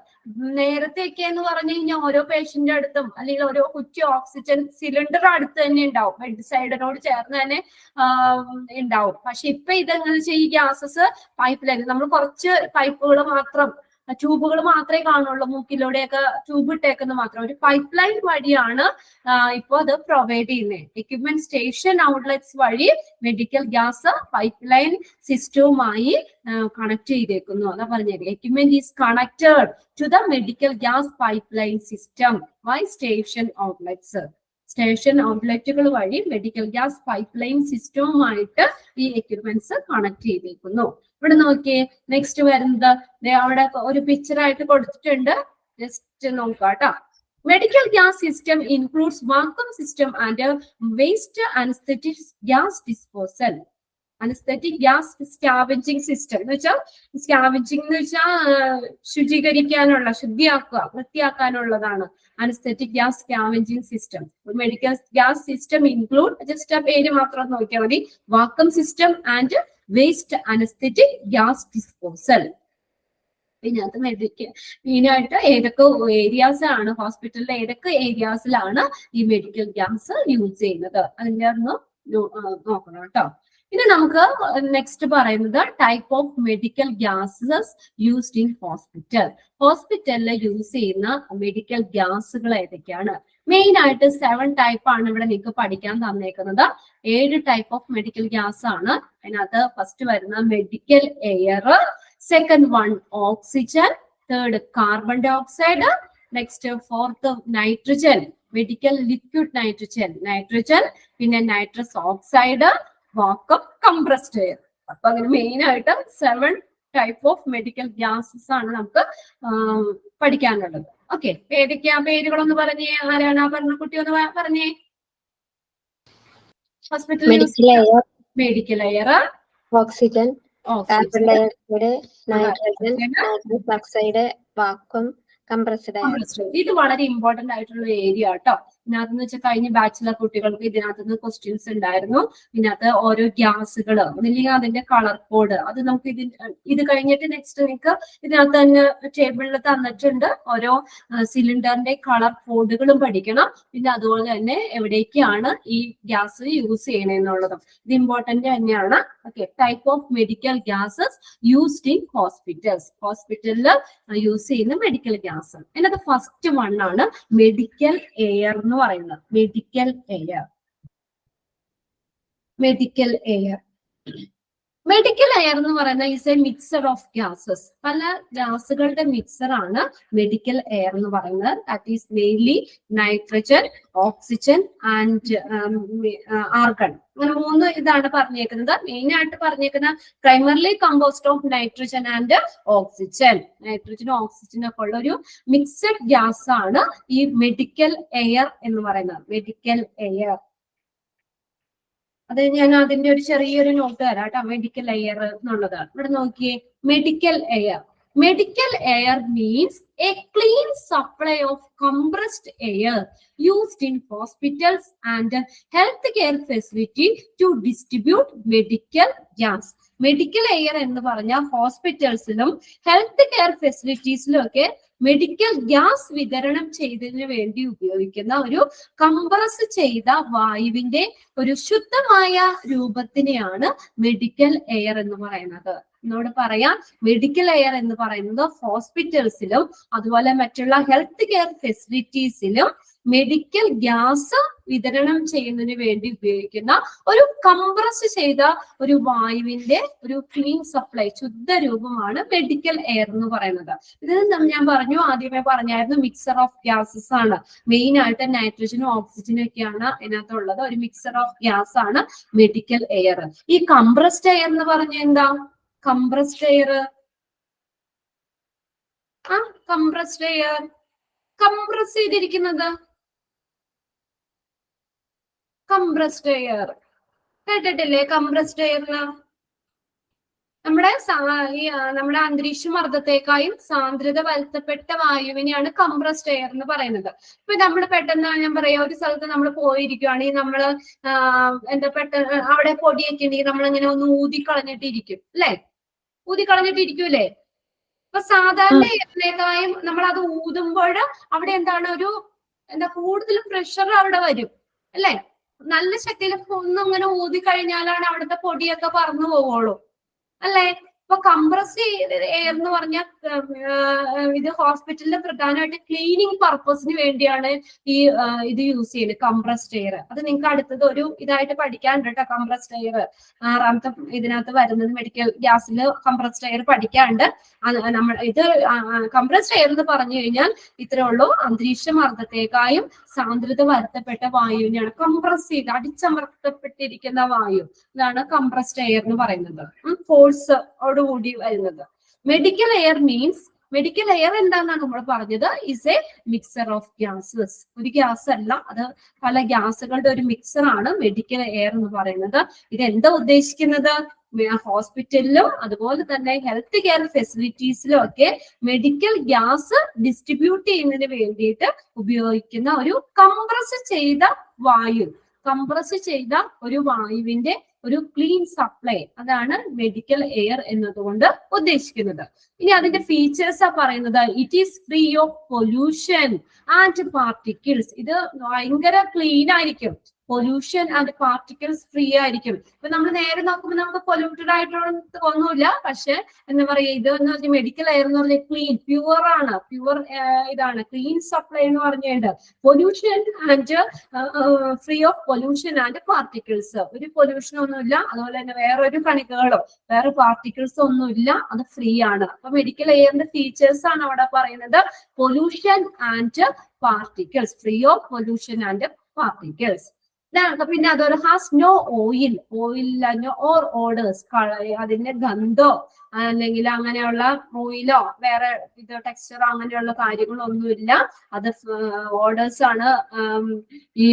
നേരത്തെയൊക്കെ എന്ന് പറഞ്ഞു കഴിഞ്ഞാൽ ഓരോ പേഷ്യന്റ് അടുത്തും അല്ലെങ്കിൽ ഓരോ കുറ്റി ഓക്സിജൻ സിലിണ്ടർ അടുത്ത് തന്നെ ഉണ്ടാവും, ബെഡ് സൈഡിനോട് ചേർന്ന് തന്നെ ഉണ്ടാവും. പക്ഷെ ഇപ്പൊ ഇതെങ്ങനെ വെച്ചാൽ ഈ ഗ്യാസസ് പൈപ്പ് ലൈൻ നമ്മൾ കുറച്ച് പൈപ്പുകൾ മാത്രം, ട്യൂബുകൾ മാത്രമേ കാണുള്ളൂ, മൂക്കിലൂടെയൊക്കെ ട്യൂബ് ഇട്ടേക്കുന്ന മാത്രം. ഒരു പൈപ്പ് ലൈൻ വഴിയാണ് ഇപ്പൊ അത് പ്രൊവൈഡ് ചെയ്യുന്നത്. എക്യുപ്മെന്റ് സ്റ്റേഷൻ ഔട്ട്ലെറ്റ്സ് വഴി മെഡിക്കൽ ഗ്യാസ് പൈപ്പ് ലൈൻ സിസ്റ്റവുമായി കണക്ട് ചെയ്തേക്കുന്നു. അതാ പറഞ്ഞത്, equipment is connected to the medical gas pipe line system by station outlets. Station ഔട്ട്ലെറ്റുകൾ വഴി മെഡിക്കൽ ഗ്യാസ് പൈപ്പ് ലൈൻ സിസ്റ്റവുമായിട്ട് ഈ എക്യുപ്മെന്റ്സ് കണക്ട് ചെയ്തേക്കുന്നു. ഇവിടെ നോക്കിയേ, നെക്സ്റ്റ് വരുന്നത് അവിടെ ഒരു പിക്ചർ ആയിട്ട് കൊടുത്തിട്ടുണ്ട്, ജസ്റ്റ് നോക്കാട്ടോ. Medical gas system includes vacuum system and waste anesthetic gas disposal. Anesthetic gas scavenging system എന്ന് വെച്ചാൽ, സ്കാവഞ്ചിങ് എന്ന് വെച്ചാൽ ശുചീകരിക്കാനുള്ള, വൃത്തിയാക്കാനുള്ളതാണ് anesthetic gas scavenging system. Medical gas system include, just ആ പേര് മാത്രം നോക്കിയാൽ മതി, vacuum system and waste anesthetic gas disposal. ഇതിനകത്ത് മെയിനായിട്ട് ഏതൊക്കെ ഏരിയാസ് ആണ്, ഹോസ്പിറ്റലിലെ ഏതൊക്കെ ഏരിയാസിലാണ് ഈ മെഡിക്കൽ ഗ്യാസ് യൂസ് ചെയ്യുന്നത്, അതിന്റെ ഒന്ന് നോക്കണം കേട്ടോ. ഇനി നമുക്ക് നെക്സ്റ്റ് പറയുന്നത് type of medical gases used in hospital. ഹോസ്പിറ്റലിൽ യൂസ് ചെയ്യുന്ന മെഡിക്കൽ ഗ്യാസുകൾ ഏതൊക്കെയാണ്? മെയിൻ ആയിട്ട് 7 ടൈപ്പ് ആണ് ഇവിടെ നിങ്ങൾക്ക് പഠിക്കാൻ തന്നേക്കുന്നത്. 7 ടൈപ്പ് ഓഫ് മെഡിക്കൽ ഗ്യാസ് ആണ്. അതിനകത്ത് ഫസ്റ്റ് വരുന്ന medical air, second one oxygen, third carbon dioxide, next fourth nitrogen, medical liquid nitrogen, പിന്നെ nitrous oxide, vacuum, compressed air. അപ്പൊ അങ്ങനെ മെയിൻ ആയിട്ട് 7 ടൈപ്പ് ഓഫ് മെഡിക്കൽ ഗ്യാസസ് ആണ് നമുക്ക് പഠിക്കാനുള്ളത്. ഓക്കെ, ഏതൊക്കെയാ പേരുകളൊന്ന് പറഞ്ഞേ, ആരാണ് ആ പറഞ്ഞ കുട്ടി ഒന്ന് പറഞ്ഞേ. ഹോസ്പിറ്റലിൽ medical air, oxygen, carbon dioxide, nitrogen, nitrous oxide, vacuum, compressed air. ഇത് വളരെ ഇമ്പോർട്ടന്റ് ആയിട്ടുള്ള ഏരിയ കേട്ടോ. ഇതിനകത്ത് വെച്ചാൽ കഴിഞ്ഞ ബാച്ചിലർ കുട്ടികൾക്ക് ഇതിനകത്ത് ക്വസ്റ്റ്യൻസ് ഉണ്ടായിരുന്നു. ഇതിനകത്ത് ഓരോ ഗ്യാസുകൾ അല്ലെങ്കിൽ അതിന്റെ കളർ കോഡ്, അത് നമുക്ക് ഇത് കഴിഞ്ഞിട്ട് നെക്സ്റ്റ് നിങ്ങൾക്ക് ഇതിനകത്ത് തന്നെ ടേബിളിൽ തന്നിട്ടുണ്ട്. ഓരോ സിലിണ്ടറിന്റെ കളർ കോഡുകളും പഠിക്കണം. പിന്നെ അതുപോലെ തന്നെ എവിടേക്കാണ് ഈ ഗ്യാസ് യൂസ് ചെയ്യണമെന്നുള്ളതും ഇത് ഇമ്പോർട്ടന്റ് തന്നെയാണ്. Okay, type of medical gases used in hospitals. ഹോസ്പിറ്റലിൽ യൂസ് ചെയ്യുന്ന മെഡിക്കൽ ഗ്യാസ്. അതിനകത്ത് ഫസ്റ്റ് വൺ ആണ് മെഡിക്കൽ എയർ എന്ന് പറയുന്നത്. മെഡിക്കൽ എയർ എന്ന് പറയുന്നത് is a mixture of gases. പല ഗ്യാസുകളുടെ മിക്സർ ആണ് മെഡിക്കൽ എയർ എന്ന് പറയുന്നത്. That is mainly nitrogen, oxygen and argon. അങ്ങനെ 3 ഇതാണ് പറഞ്ഞേക്കുന്നത്. മെയിൻ ആയിട്ട് പറഞ്ഞേക്കുന്ന primarily composed of nitrogen and oxygen. നൈട്രജനും ഓക്സിജനും ഒക്കെ ഉള്ള ഒരു മിക്സഡ് ഗ്യാസ് ആണ് ഈ മെഡിക്കൽ എയർ എന്ന് പറയുന്നത്. മെഡിക്കൽ എയർ, അത് ഞാൻ അതിന്റെ ഒരു ചെറിയൊരു നോട്ട് തരാം കേട്ടോ. മെഡിക്കൽ എയർ എന്നുള്ളത് ഇവിടെ നോക്കിയേ. Medical air means a clean supply of compressed air used in hospitals and health care facility to distribute medical gas. Medical air എന്ന് പറഞ്ഞാൽ ഹോസ്പിറ്റൽസിലും ഹെൽത്ത് കെയർ ഫെസിലിറ്റീസിലും ഒക്കെ മെഡിക്കൽ ഗ്യാസ് വിതരണം ചെയ്തതിനു വേണ്ടി ഉപയോഗിക്കുന്ന ഒരു കംപ്രസ് ചെയ്ത വായുവിന്റെ ഒരു ശുദ്ധമായ രൂപത്തിനെയാണ് മെഡിക്കൽ എയർ എന്ന് പറയുന്നത്. എന്നോട് പറയാം, മെഡിക്കൽ എയർ എന്ന് പറയുന്നത് ഹോസ്പിറ്റൽസിലും അതുപോലെ മറ്റുള്ള ഹെൽത്ത് കെയർ ഫെസിലിറ്റീസിലും മെഡിക്കൽ ഗ്യാസ് വിതരണം ചെയ്യുന്നതിന് വേണ്ടി ഉപയോഗിക്കുന്ന ഒരു കംപ്രസ് ചെയ്ത ഒരു വായുവിന്റെ ഒരു ക്ലീൻ സപ്ലൈ, ശുദ്ധ രൂപമാണ് മെഡിക്കൽ എയർ എന്ന് പറയുന്നത്. ഇത് ഞാൻ ആദ്യമേ പറഞ്ഞായിരുന്നു, മിക്സർ ഓഫ് ഗ്യാസസ് ആണ്. മെയിൻ ആയിട്ട് നൈട്രജനും ഓക്സിജനും ഒക്കെയാണ് ഇതിനകത്തുള്ളത്. ഒരു മിക്സർ ഓഫ് ഗ്യാസ് ആണ് മെഡിക്കൽ എയർ. ഈ കംപ്രസ്ഡ് എയർ എന്ന് പറഞ്ഞ എന്താ? കംപ്രസ്ഡ് എയർ ആ കംപ്രസ്ഡ് എയർ, കംപ്രസ് ചെയ്തിരിക്കുന്നത് കംപ്രസ്ഡ് എയർ കേട്ടിട്ടില്ലേ? കംപ്രസ്ഡ് എയറിന് നമ്മുടെ നമ്മുടെ അന്തരീക്ഷ മർദ്ദത്തെക്കായും സാന്ദ്രത വരുത്തപ്പെട്ട വായുവിനെയാണ് കംപ്രസ്ഡ് എയർ എന്ന് പറയുന്നത്. ഇപ്പൊ നമ്മൾ പെട്ടെന്ന് ഞാൻ പറയാം, ഒരു സ്ഥലത്ത് നമ്മൾ പോയിരിക്കുകയാണെങ്കിൽ നമ്മൾ എന്താ പെട്ടെന്ന് അവിടെ പൊടിയൊക്കെ ഉണ്ടെങ്കിൽ നമ്മളിങ്ങനെ ഒന്ന് ഊതിക്കളഞ്ഞിട്ടിരിക്കും അല്ലെ? ഊതിക്കളഞ്ഞിട്ടിരിക്കൂലേ? അപ്പൊ സാധാരണ എയറിനേക്കായും നമ്മൾ അത് ഊതുമ്പോൾ അവിടെ എന്താണ് എന്താ കൂടുതൽ പ്രഷർ അവിടെ വരും അല്ലെ? നല്ല ശക്തിയിൽ ഒന്നും ഇങ്ങനെ ഊതി കഴിഞ്ഞാലാണ് അവിടുത്തെ പൊടിയൊക്കെ പറന്നു പോവുള്ളൂ അല്ലെ? ഇപ്പൊ കംപ്രസ് എയർ എന്ന് പറഞ്ഞാൽ ഇത് ഹോസ്പിറ്റലിൽ പ്രധാനമായിട്ട് ക്ലീനിങ് പർപ്പസിന് വേണ്ടിയാണ് ഇത് യൂസ് ചെയ്യുന്നത്, കംപ്രസ്ഡ് എയർ. അത് നിങ്ങൾക്ക് അടുത്തത് ഒരു ഇതായിട്ട് പഠിക്കാനുണ്ട് കേട്ടോ. കംപ്രസ്ഡ് എയർ 6ാമത്തെ ഇതിനകത്ത് വരുന്നത് മെഡിക്കൽ ഗ്യാസിൽ കംപ്രസ്ഡ് എയർ പഠിക്കാനുണ്ട്. നമ്മൾ ഇത് കംപ്രസ്ഡ് എയർ എന്ന് പറഞ്ഞു കഴിഞ്ഞാൽ ഇത്രേ ഉള്ളൂ, അന്തരീക്ഷ മർദ്ദത്തെക്കായും സാന്ദ്രത വരുത്തപ്പെട്ട വായുവിനെയാണ് കംപ്രസ് ചെയ്ത് അടിച്ചമർത്തപ്പെട്ടിരിക്കുന്ന വായു, ഇതാണ് കംപ്രസ്ഡ് എയർ എന്ന് പറയുന്നത്. ഫോഴ്സോടുകൂടി വരുന്നത്. Medical air means, medical air എന്താണെന്നാണ് നമ്മൾ പറഞ്ഞത്, is A mixture of gases. ഒരു ഗ്യാസ് അല്ല, അത് പല ഗ്യാസുകളുടെ ഒരു മിക്സർ ആണ് മെഡിക്കൽ എയർ എന്ന് പറയുന്നത്. ഇത് എന്താ ഉദ്ദേശിക്കുന്നത്? ഹോസ്പിറ്റലിലും അതുപോലെ തന്നെ ഹെൽത്ത് കെയർ ഫെസിലിറ്റീസിലും ഒക്കെ മെഡിക്കൽ ഗ്യാസ് ഡിസ്ട്രിബ്യൂട്ട് ചെയ്യുന്നതിന് വേണ്ടിയിട്ട് ഉപയോഗിക്കുന്ന ഒരു കംപ്രസ് ചെയ്ത വായു, കംപ്രസ് ചെയ്ത ഒരു വായുവിന്റെ ഒരു ക്ലീൻ സപ്ലൈ, അതാണ് മെഡിക്കൽ എയർ എന്നതുകൊണ്ട് ഉദ്ദേശിക്കുന്നത്. ഇനി അതിന്റെ ഫീച്ചേഴ്സ് ആ പറയുന്നത്, it is free of pollution and particles. ഇത് ഭയങ്കര ക്ലീൻ ആയിരിക്കും, പൊല്യൂഷൻ ആൻഡ് പാർട്ടിക്കിൾസ് ഫ്രീ ആയിരിക്കും. ഇപ്പൊ നമ്മൾ നേരെ നോക്കുമ്പോൾ നമുക്ക് പൊല്യൂട്ടഡ് ആയിട്ടുള്ള തോന്നൂല, പക്ഷെ എന്താ പറയാ, ഇത് എന്ന് പറഞ്ഞാൽ മെഡിക്കൽ എയർ എന്ന് പറഞ്ഞാൽ ക്ലീൻ, പ്യുവർ ആണ്, പ്യുവർ ഇതാണ് ക്ലീൻ സപ്ലൈ എന്ന് പറഞ്ഞുകൊണ്ട്. Pollution and free of pollution and particles, ഒരു പൊല്യൂഷൻ ഒന്നുമില്ല, അതുപോലെ തന്നെ വേറൊരു കണികകളോ വേറെ പാർട്ടിക്കിൾസ് ഒന്നുമില്ല, അത് ഫ്രീ ആണ്. അപ്പൊ മെഡിക്കൽ എയറിന്റെ ഫീച്ചേഴ്സ് ആണ് അവിടെ പറയുന്നത്, pollution and particles, free of pollution and particles. പിന്നെ അതുപോലെ has no oil, oil or odours, അതിന്റെ ഗന്ധോ അല്ലെങ്കിൽ അങ്ങനെയുള്ള ഓയിലോ വേറെ ഇത് ടെക്സ്ചറോ അങ്ങനെയുള്ള കാര്യങ്ങളൊന്നുമില്ല. അത് ഓഡേഴ്സ് ആണ്, ഈ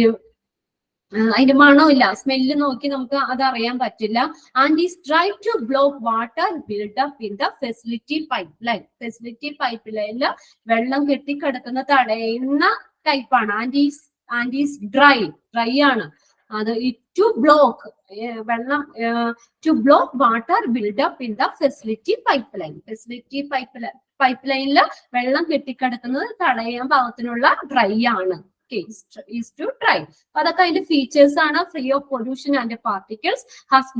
അതിന്റെ മണമില്ല, സ്മെല്ല് നോക്കി നമുക്ക് അത് അറിയാൻ പറ്റില്ല. And is try to block water buildup in the facility pipe line. Facility pipe ലൈനിൽ വെള്ളം കെട്ടിക്കിടക്കുന്ന തടയുന്ന ടൈപ്പാണ്. ആൻഡ് ഈസ് ഡ്രൈ ആണ് അത്. ടു ബ്ലോക്ക് വെള്ളം, to block water buildup in the facility pipe line. Facility pipe ലൈനിൽ വെള്ളം കെട്ടിക്കിടക്കുന്നത് തടയാൻ പാകത്തിനുള്ള ഡ്രൈ ആണ്. is to dry. അതൊക്കെ അതിന്റെ ഫീച്ചേഴ്സ് ആണ്. Free of pollution and particles, has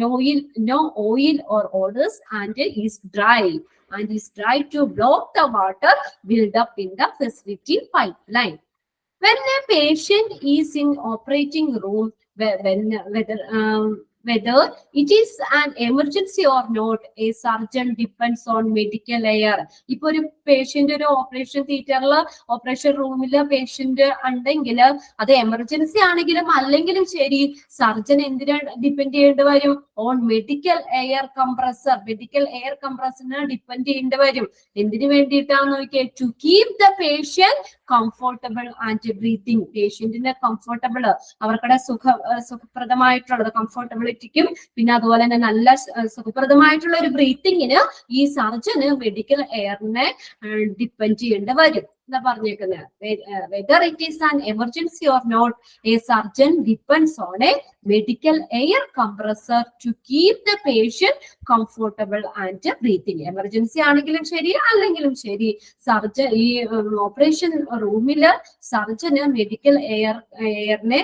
no oil or odors, and is dry to block the water build up in the facility pipeline. When a patient is in operating room, whether it is an emergency or not, a surgeon depends on medical air. ഇപ്പൊ ഒരു patient ഒരു operation തിയേറ്ററിൽ operation റൂമിൽ patient ഉണ്ടെങ്കിൽ അത് emergency ആണെങ്കിലും അല്ലെങ്കിലും ശരി, സർജൻ എന്തിനാ ഡിപ്പെൻഡ് ചെയ്യേണ്ടി വരും? On medical air compressor. Medical air കംപ്രസറിനെ ഡിപ്പെൻഡ് ചെയ്യേണ്ടി വരും. എന്തിനു വേണ്ടിയിട്ടാന്ന് നോക്കിയേ, to keep the patient comfortable and breathing. പേഷ്യന്റിന്റെ കംഫോർട്ടബിൾ, അവർക്കുടെ സുഖപ്രദമായിട്ടുള്ളത് കംഫോർട്ടബിലിറ്റിക്കും പിന്നെ അതുപോലെ തന്നെ നല്ല സുഖപ്രദമായിട്ടുള്ള ഒരു ബ്രീത്തിങ്ങിന് ഈ സർജന് മെഡിക്കൽ എയറിനെ ഡിപ്പെൻഡ് ചെയ്യേണ്ടി വരും എന്നാ പറഞ്ഞേക്കുന്നത്. Whether it is an emergency or not, a surgeon depends on a medical air compressor to keep the patient comfortable and breathing. Emergency ആണെങ്കിലും ശരി അല്ലെങ്കിലും ശരി, സർജൻ ഈ ഓപ്പറേഷൻ റൂമില് സർജന് മെഡിക്കൽ എയറിനെ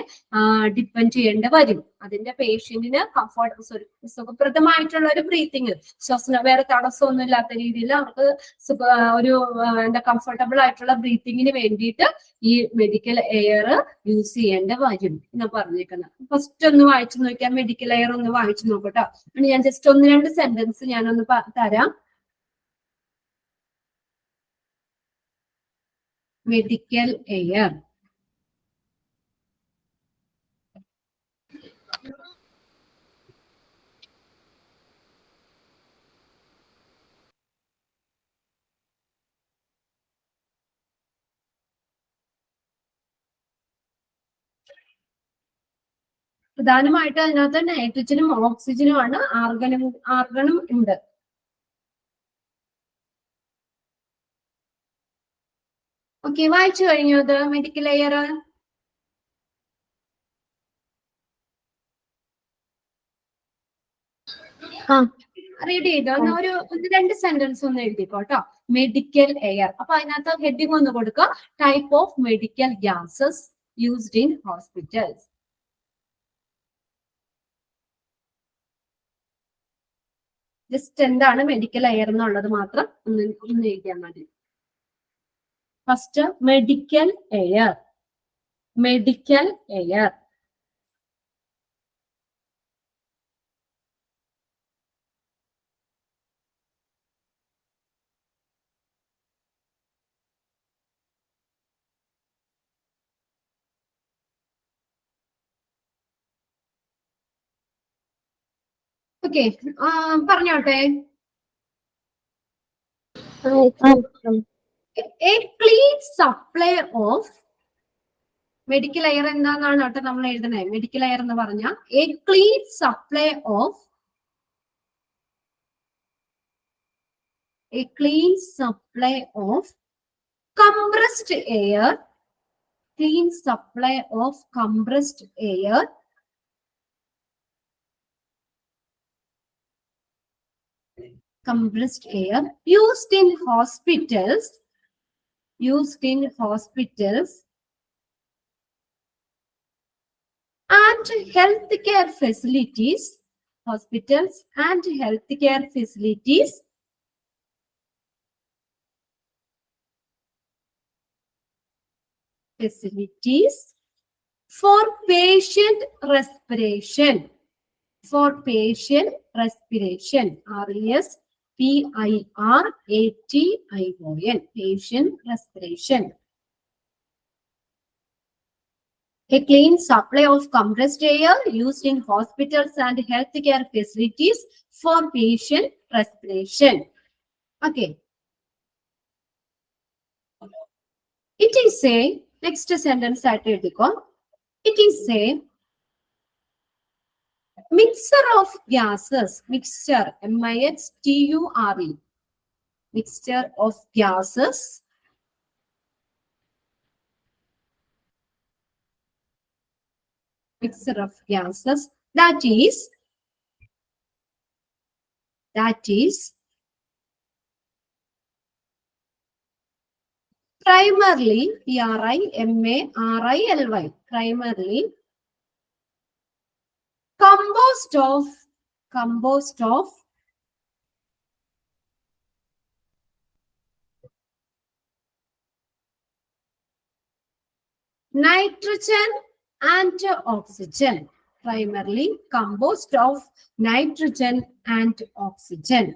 ഡിപ്പെൻഡ് ചെയ്യേണ്ടി വരും. അതിന്റെ പേഷ്യന്റിന് സുഖപ്രദമായിട്ടുള്ള ഒരു ബ്രീത്തിങ്, ശ്വസന വേറെ തടസ്സമൊന്നും ഇല്ലാത്ത രീതിയിൽ അവർക്ക് ഒരു എന്താ കംഫർട്ടബിൾ ആയിട്ടുള്ള ബ്രീത്തിങ്ങിന് വേണ്ടിയിട്ട് ഈ മെഡിക്കൽ എയർ യൂസ് ചെയ്യേണ്ടി വരും എന്ന് പറഞ്ഞേക്കുന്നത്. ഫസ്റ്റ് ഒന്ന് വായിച്ചു നോക്കിയാൽ മെഡിക്കൽ എയർ ഒന്ന് വായിച്ചു നോക്കട്ടോ. ഞാൻ ജസ്റ്റ് 1-2 സെന്റൻസ് ഞാനൊന്ന് തരാം. മെഡിക്കൽ എയർ, പ്രധാനമായിട്ടും അതിനകത്ത് നൈട്രജനും ഓക്സിജനും ആണ്, ആർഗണും ഉണ്ട്. ഓക്കെ, വായിച്ചു കഴിഞ്ഞു അത് മെഡിക്കൽ ലെയർ? റീഡ് ചെയ്തോ? ഒരു 1-2 സെന്റൻസ് ഒന്ന് എഴുതിക്കോട്ടോ. Medical air. അപ്പൊ അതിനകത്ത് ഹെഡിങ് ഒന്ന് കൊടുക്കുക, type of medical gases used in hospitals. Just എന്താണ് മെഡിക്കൽ എയർ എന്നുള്ളത് മാത്രം ഒന്ന് എഴുതിയാൽ മതി. First medical air. Medical air. Okay, പറഞ്ഞോട്ടെ. A clean supply of medical air എന്താണെന്നാണ് കേട്ടോ നമ്മൾ എഴുതണേ. മെഡിക്കൽ എയർ എന്ന് പറഞ്ഞാൽ a clean supply of compressed air. Clean supply of compressed air used in hospitals and healthcare facilities. For patient respiration. RESPIRATION. Patient respiration. A clean supply of compressed air used in hospitals and healthcare facilities for patient respiration. Okay. It is a, next sentence ആയിട്ട് എഴുതിക്കോ. It is a mixture of gases. Mixture, MIXTURE. Mixture of gases that is primarily, PRIMARILY, primarily composed of nitrogen and oxygen. Primarily composed of nitrogen and oxygen.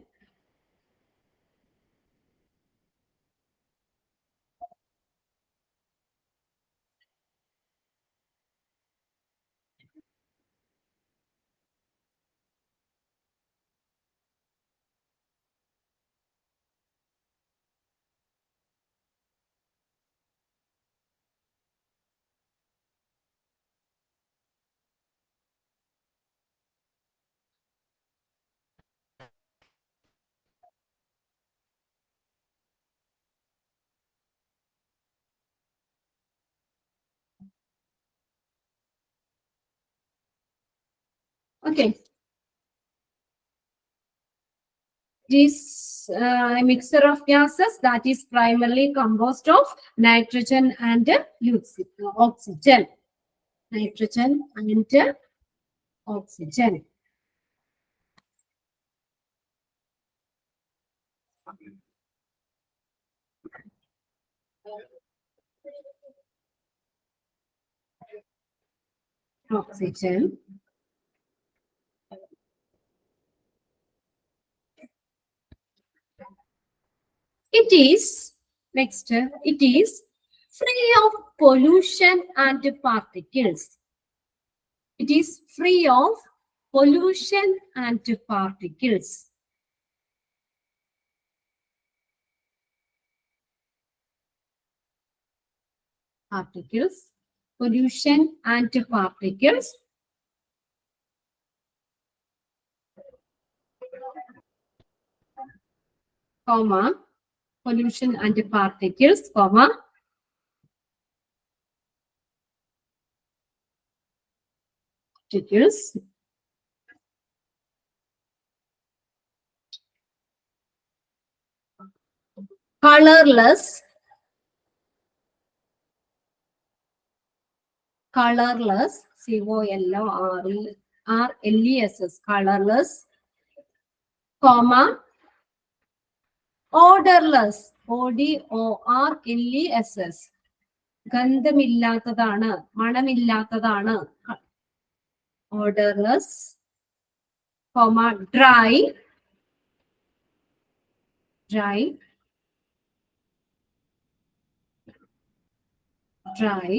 Okay. This mixture of gases that is primarily composed of nitrogen and oxygen. Nitrogen and oxygen. Oxygen. It is, next, it is free of pollution and particles. It is free of pollution and particles. Pollution and particles. comma, pollution and particles, comma, particles, colorless, colorless, C-O-L-O-R-L-E-S-S, colorless, comma, odorless, O-D-O-R-L-E-S-S, ഗന്ധമില്ലാത്തതാണ്, മണമില്ലാത്തതാണ്, odorless, comma, dry, dry, dry,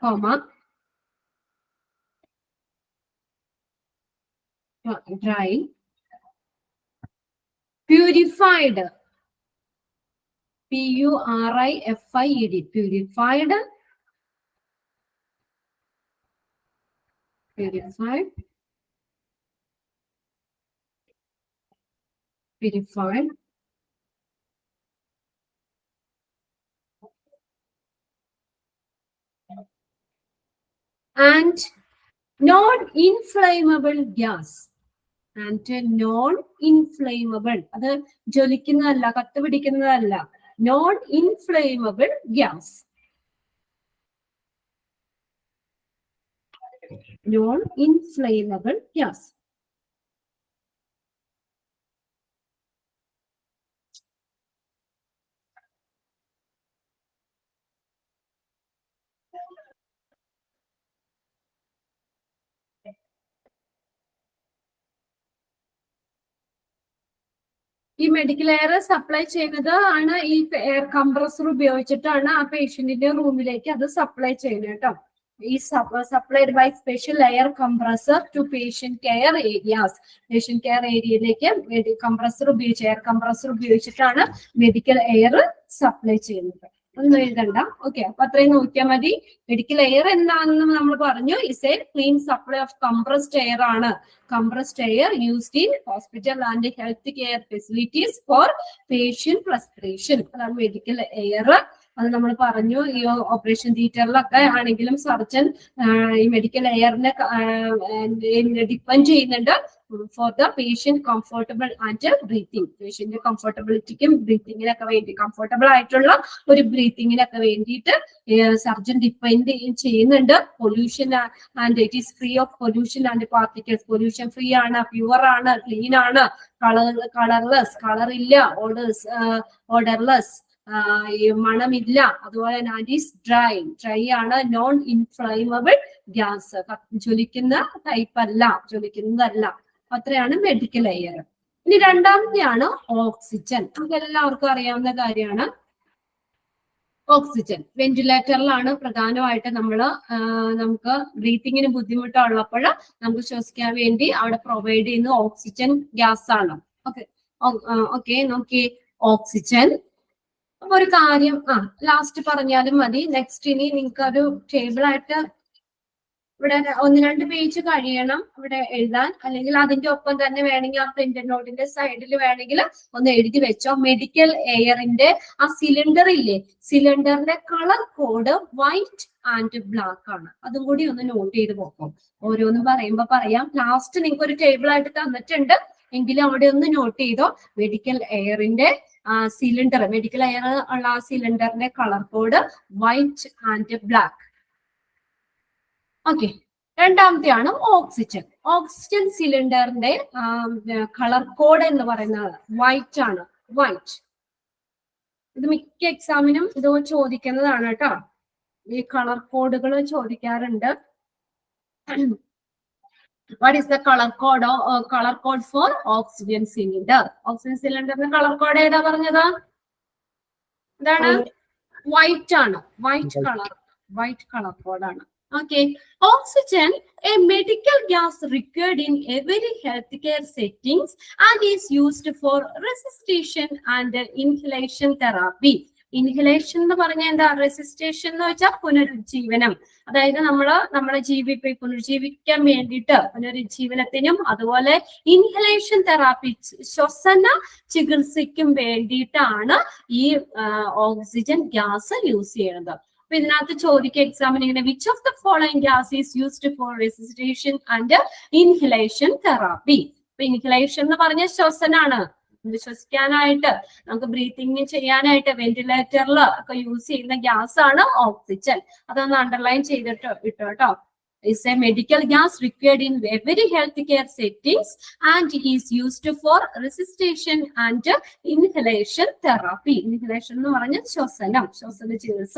comma, dry, purified, P-U-R-I-F-I-E-D, purified, purified, purified, and non-inflammable gas, and non-inflammable, അത് ജ്വലിക്കുന്നതല്ല, കത്തുപിടിക്കുന്നതല്ല, non-inflammable gas, non-inflammable gas. ഈ medical air supply ചെയ്യുന്നത് ആണ് ഈ air compressor ഉപയോഗിച്ചിട്ടാണ് ആ പേഷ്യന്റിന്റെ റൂമിലേക്ക് അത് supply ചെയ്യുന്നത് കേട്ടോ. ഈ supplied by special air compressor to patient care areas. Patient care ഏരിയയിലേക്ക് കംപ്രസർ ഉപയോഗിച്ച് എയർ കംപ്രസർ ഉപയോഗിച്ചിട്ടാണ് മെഡിക്കൽ എയർ സപ്ലൈ ചെയ്യുന്നത്. ഒന്നും എഴുതണ്ട. ഓക്കെ, അപ്പൊ അത്രയും നോക്കിയാൽ മതി. മെഡിക്കൽ എയർ എന്താണെന്ന് നമ്മൾ പറഞ്ഞു. Is a clean supply of compressed air ആണ്. Compressed air used in hospital and health care facilities for patient respiration. അതാണ് മെഡിക്കൽ എയർ. അത് നമ്മൾ പറഞ്ഞു. ഈ ഓപ്പറേഷൻ തിയേറ്ററിലൊക്കെ ആണെങ്കിലും സർജൻ ഈ മെഡിക്കൽ എയറിനെ ഡിപ്പെൻഡ് ചെയ്യുന്നുണ്ട് for the patient comfortable and breathing. Patient കംഫർട്ടബിലിറ്റിക്കും ബ്രീത്തിങ്ങിനൊക്കെ വേണ്ടി, കംഫർട്ടബിൾ ആയിട്ടുള്ള ഒരു ബ്രീത്തിങ്ങിനൊക്കെ വേണ്ടിയിട്ട് സർജൻ ഡിപ്പെൻഡ് ചെയ്യുന്നുണ്ട്. Pollution and it is free of pollution and particles. Pollution free ആണ്, പ്യുവർ ആണ്, ക്ലീൻ ആണ്, കളർലെസ്, കളർ ഇല്ല, ഓർഡർലെസ്, മണമില്ല, അതുപോലെ തന്നെ ആൻഡ് ഈസ് ഡ്രൈ, ഡ്രൈ ആണ്, നോൺ ഇൻഫ്ലൈമബിൾ ഗ്യാസ്, ജ്വലിക്കുന്ന ടൈപ്പ് അല്ല, ജ്വലിക്കുന്നതല്ല. അത്രയാണ് മെഡിക്കൽ എയർ. ഇനി രണ്ടാമത്തെയാണ് ഓക്സിജൻ. നമുക്ക് എല്ലാവർക്കും അറിയാവുന്ന കാര്യമാണ് ഓക്സിജൻ. വെന്റിലേറ്ററിലാണ് പ്രധാനമായിട്ട് നമുക്ക് ബ്രീത്തിങ്ങിന് ബുദ്ധിമുട്ടുള്ളപ്പോൾ നമുക്ക് ശ്വസിക്കാൻ വേണ്ടി അവിടെ പ്രൊവൈഡ് ചെയ്യുന്ന ഓക്സിജൻ ഗ്യാസ് ആണ്. ഓക്കെ നോക്കി, ഓക്സിജൻ. അപ്പൊ ഒരു കാര്യം ലാസ്റ്റ് പറഞ്ഞാലും മതി. നെക്സ്റ്റ് ഇനി നിങ്ങൾക്ക് ഒരു ടേബിൾ ആയിട്ട് ഇവിടെ 1-2 പേജ് കഴിയണം ഇവിടെ എഴുതാൻ, അല്ലെങ്കിൽ അതിന്റെ ഒപ്പം തന്നെ വേണമെങ്കിൽ ആ പ്രിന്റഡ് നോട്ടിന്റെ സൈഡിൽ വേണമെങ്കിൽ ഒന്ന് എഴുതി വെച്ചോ. മെഡിക്കൽ എയറിന്റെ ആ സിലിണ്ടർ ഇല്ലേ, സിലിണ്ടറിന്റെ colour code white and black ആണ്. അതും കൂടി ഒന്ന് നോട്ട് ചെയ്ത് പോക്കും. ഓരോന്നും പറയുമ്പോ പറയാം. ലാസ്റ്റ് നിങ്ങൾക്ക് ഒരു ടേബിൾ ആയിട്ട് തന്നിട്ടുണ്ട്, എങ്കിലും അവിടെ ഒന്ന് നോട്ട് ചെയ്തോ. മെഡിക്കൽ എയറിന്റെ സിലിണ്ടർ, മെഡിക്കൽ എയർ ഉള്ള ആ സിലിണ്ടറിന്റെ colour code white and black. Okay, രണ്ടാമത്തെയാണ് ഓക്സിജൻ. ഓക്സിജൻ സിലിണ്ടറിന്റെ കളർ കോഡ് എന്ന് പറയുന്നത് വൈറ്റ് ആണ്, വൈറ്റ്. ഇത് മിക്ക എക്സാമിനും ഇത് ചോദിക്കുന്നതാണ് കേട്ടോ. ഈ കളർ കോഡുകൾ ചോദിക്കാറുണ്ട്. What is the color code for oxygen cylinder? Oxygen cylinder color code ഏതാ പറഞ്ഞത്? എന്താണ്? വൈറ്റ് ആണ്, വൈറ്റ് കളർ കോഡാണ്. Okay, oxygen, a medical gas required in every healthcare settings and is used for resuscitation and inhalation therapy. Inhalation എന്ന് പറഞ്ഞാൽ എന്താ? റെസിസ്റ്റേഷൻ എന്ന് വെച്ചാൽ പുനരുജ്ജീവനം. അതായത് നമ്മളെ പുനരുജ്ജീവിക്കാൻ വേണ്ടിയിട്ട് പുനരുജ്ജീവനത്തിനും അതുപോലെ ഇൻഹലേഷൻ തെറാപ്പി ശ്വസന ചികിത്സയ്ക്കും വേണ്ടിയിട്ടാണ് ഈ ഓക്സിജൻ ഗ്യാസ് യൂസ് ചെയ്യുന്നത്. അപ്പൊ ഇതിനകത്ത് ചോദിക്കുക എക്സാമിന് ഇങ്ങനെ which of the following gas is used four റെസിസ്റ്റേഷൻ and inhalation therapy. അപ്പൊ ഇൻഹലേഷൻ എന്ന് പറഞ്ഞ ശ്വസനാണ്. ശ്വസിക്കാനായിട്ട് നമുക്ക് ബ്രീത്തിങ് ചെയ്യാനായിട്ട് വെന്റിലേറ്ററിൽ ഒക്കെ യൂസ് ചെയ്യുന്ന ഗ്യാസ് ആണ് ഓക്സിജൻ. അതൊന്ന് അണ്ടർലൈൻ ചെയ്തിട്ട് കേട്ടോ. Is a medical gas required in every healthcare settings and is used for resuscitation and inhalation therapy. Inhalation എന്ന് പറഞ്ഞ ശ്വസന ചികിത്സ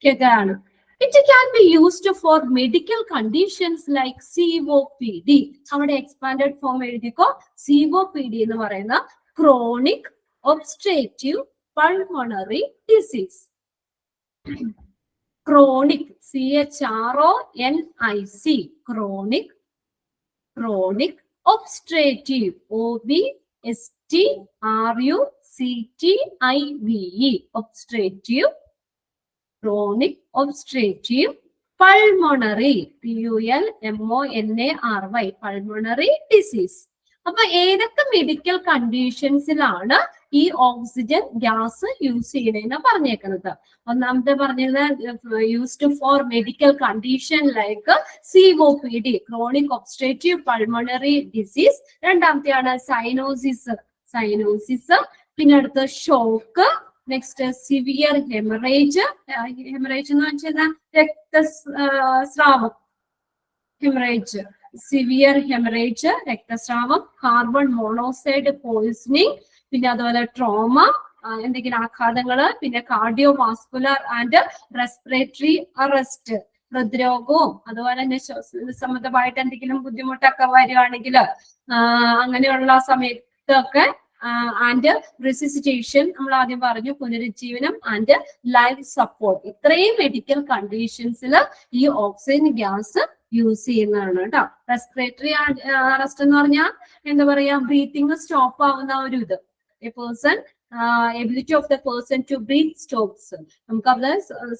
കേൾക്കാണ്. It can be used for medical conditions like COPD. അവിടെ എക്സ്പാൻഡഡ് ഫോം എഴുതിക്കോ. COPD എന്ന് പറയുന്ന chronic obstructive pulmonary disease. Chronic CHRONIC chronic obstructive OBSTRUCTIVE obstructive chronic obstructive pulmonary PULMONARY pulmonary disease. അപ്പൊ ഏതൊക്കെ മെഡിക്കൽ കണ്ടീഷൻസിലാണ് ഈ ഓക്സിജൻ ഗ്യാസ് യൂസ് ചെയ്യണേന്ന് പറഞ്ഞേക്കുന്നത്? ഒന്നാമത്തെ പറഞ്ഞത് used for medical condition like COPD chronic obstructive pulmonary disease. രണ്ടാമത്തെയാണ് cyanosis. പിന്നെ അടുത്ത് shock. Next severe haemorrhage എന്ന് വെച്ചാൽ രക്തസ്രാവം. സിവിയർ ഹെമറേജ് രക്തസ്രാവം. Carbon monoxide poisoning. പിന്നെ അതുപോലെ ട്രോമ എന്തെങ്കിലും ആഘാതങ്ങള്. പിന്നെ cardiovascular and respiratory arrest ഹൃദ്രോഗവും അതുപോലെ തന്നെ സംബന്ധമായിട്ട് എന്തെങ്കിലും ബുദ്ധിമുട്ടൊക്കെ വരികയാണെങ്കിൽ അങ്ങനെയുള്ള സമയത്തൊക്കെ ആൻഡ് റെസിസിറ്റേഷൻ നമ്മൾ ആദ്യം പറഞ്ഞു, പുനരുജ്ജീവനം ആൻഡ് ലൈഫ് സപ്പോർട്ട്. ഇത്രയും മെഡിക്കൽ കണ്ടീഷൻസിൽ ഈ ഓക്സിജൻ ഗ്യാസ് യൂസ് ചെയ്യുന്നതാണ് കേട്ടോ. റെസ്പിറേറ്ററി അറസ്റ്റ് എന്ന് പറഞ്ഞാൽ എന്താ പറയാ, ബ്രീത്തിങ് സ്റ്റോപ്പ് ആവുന്ന ഒരു ഇത്. A person ability of the person to breathe stops. നമുക്ക് അവിടെ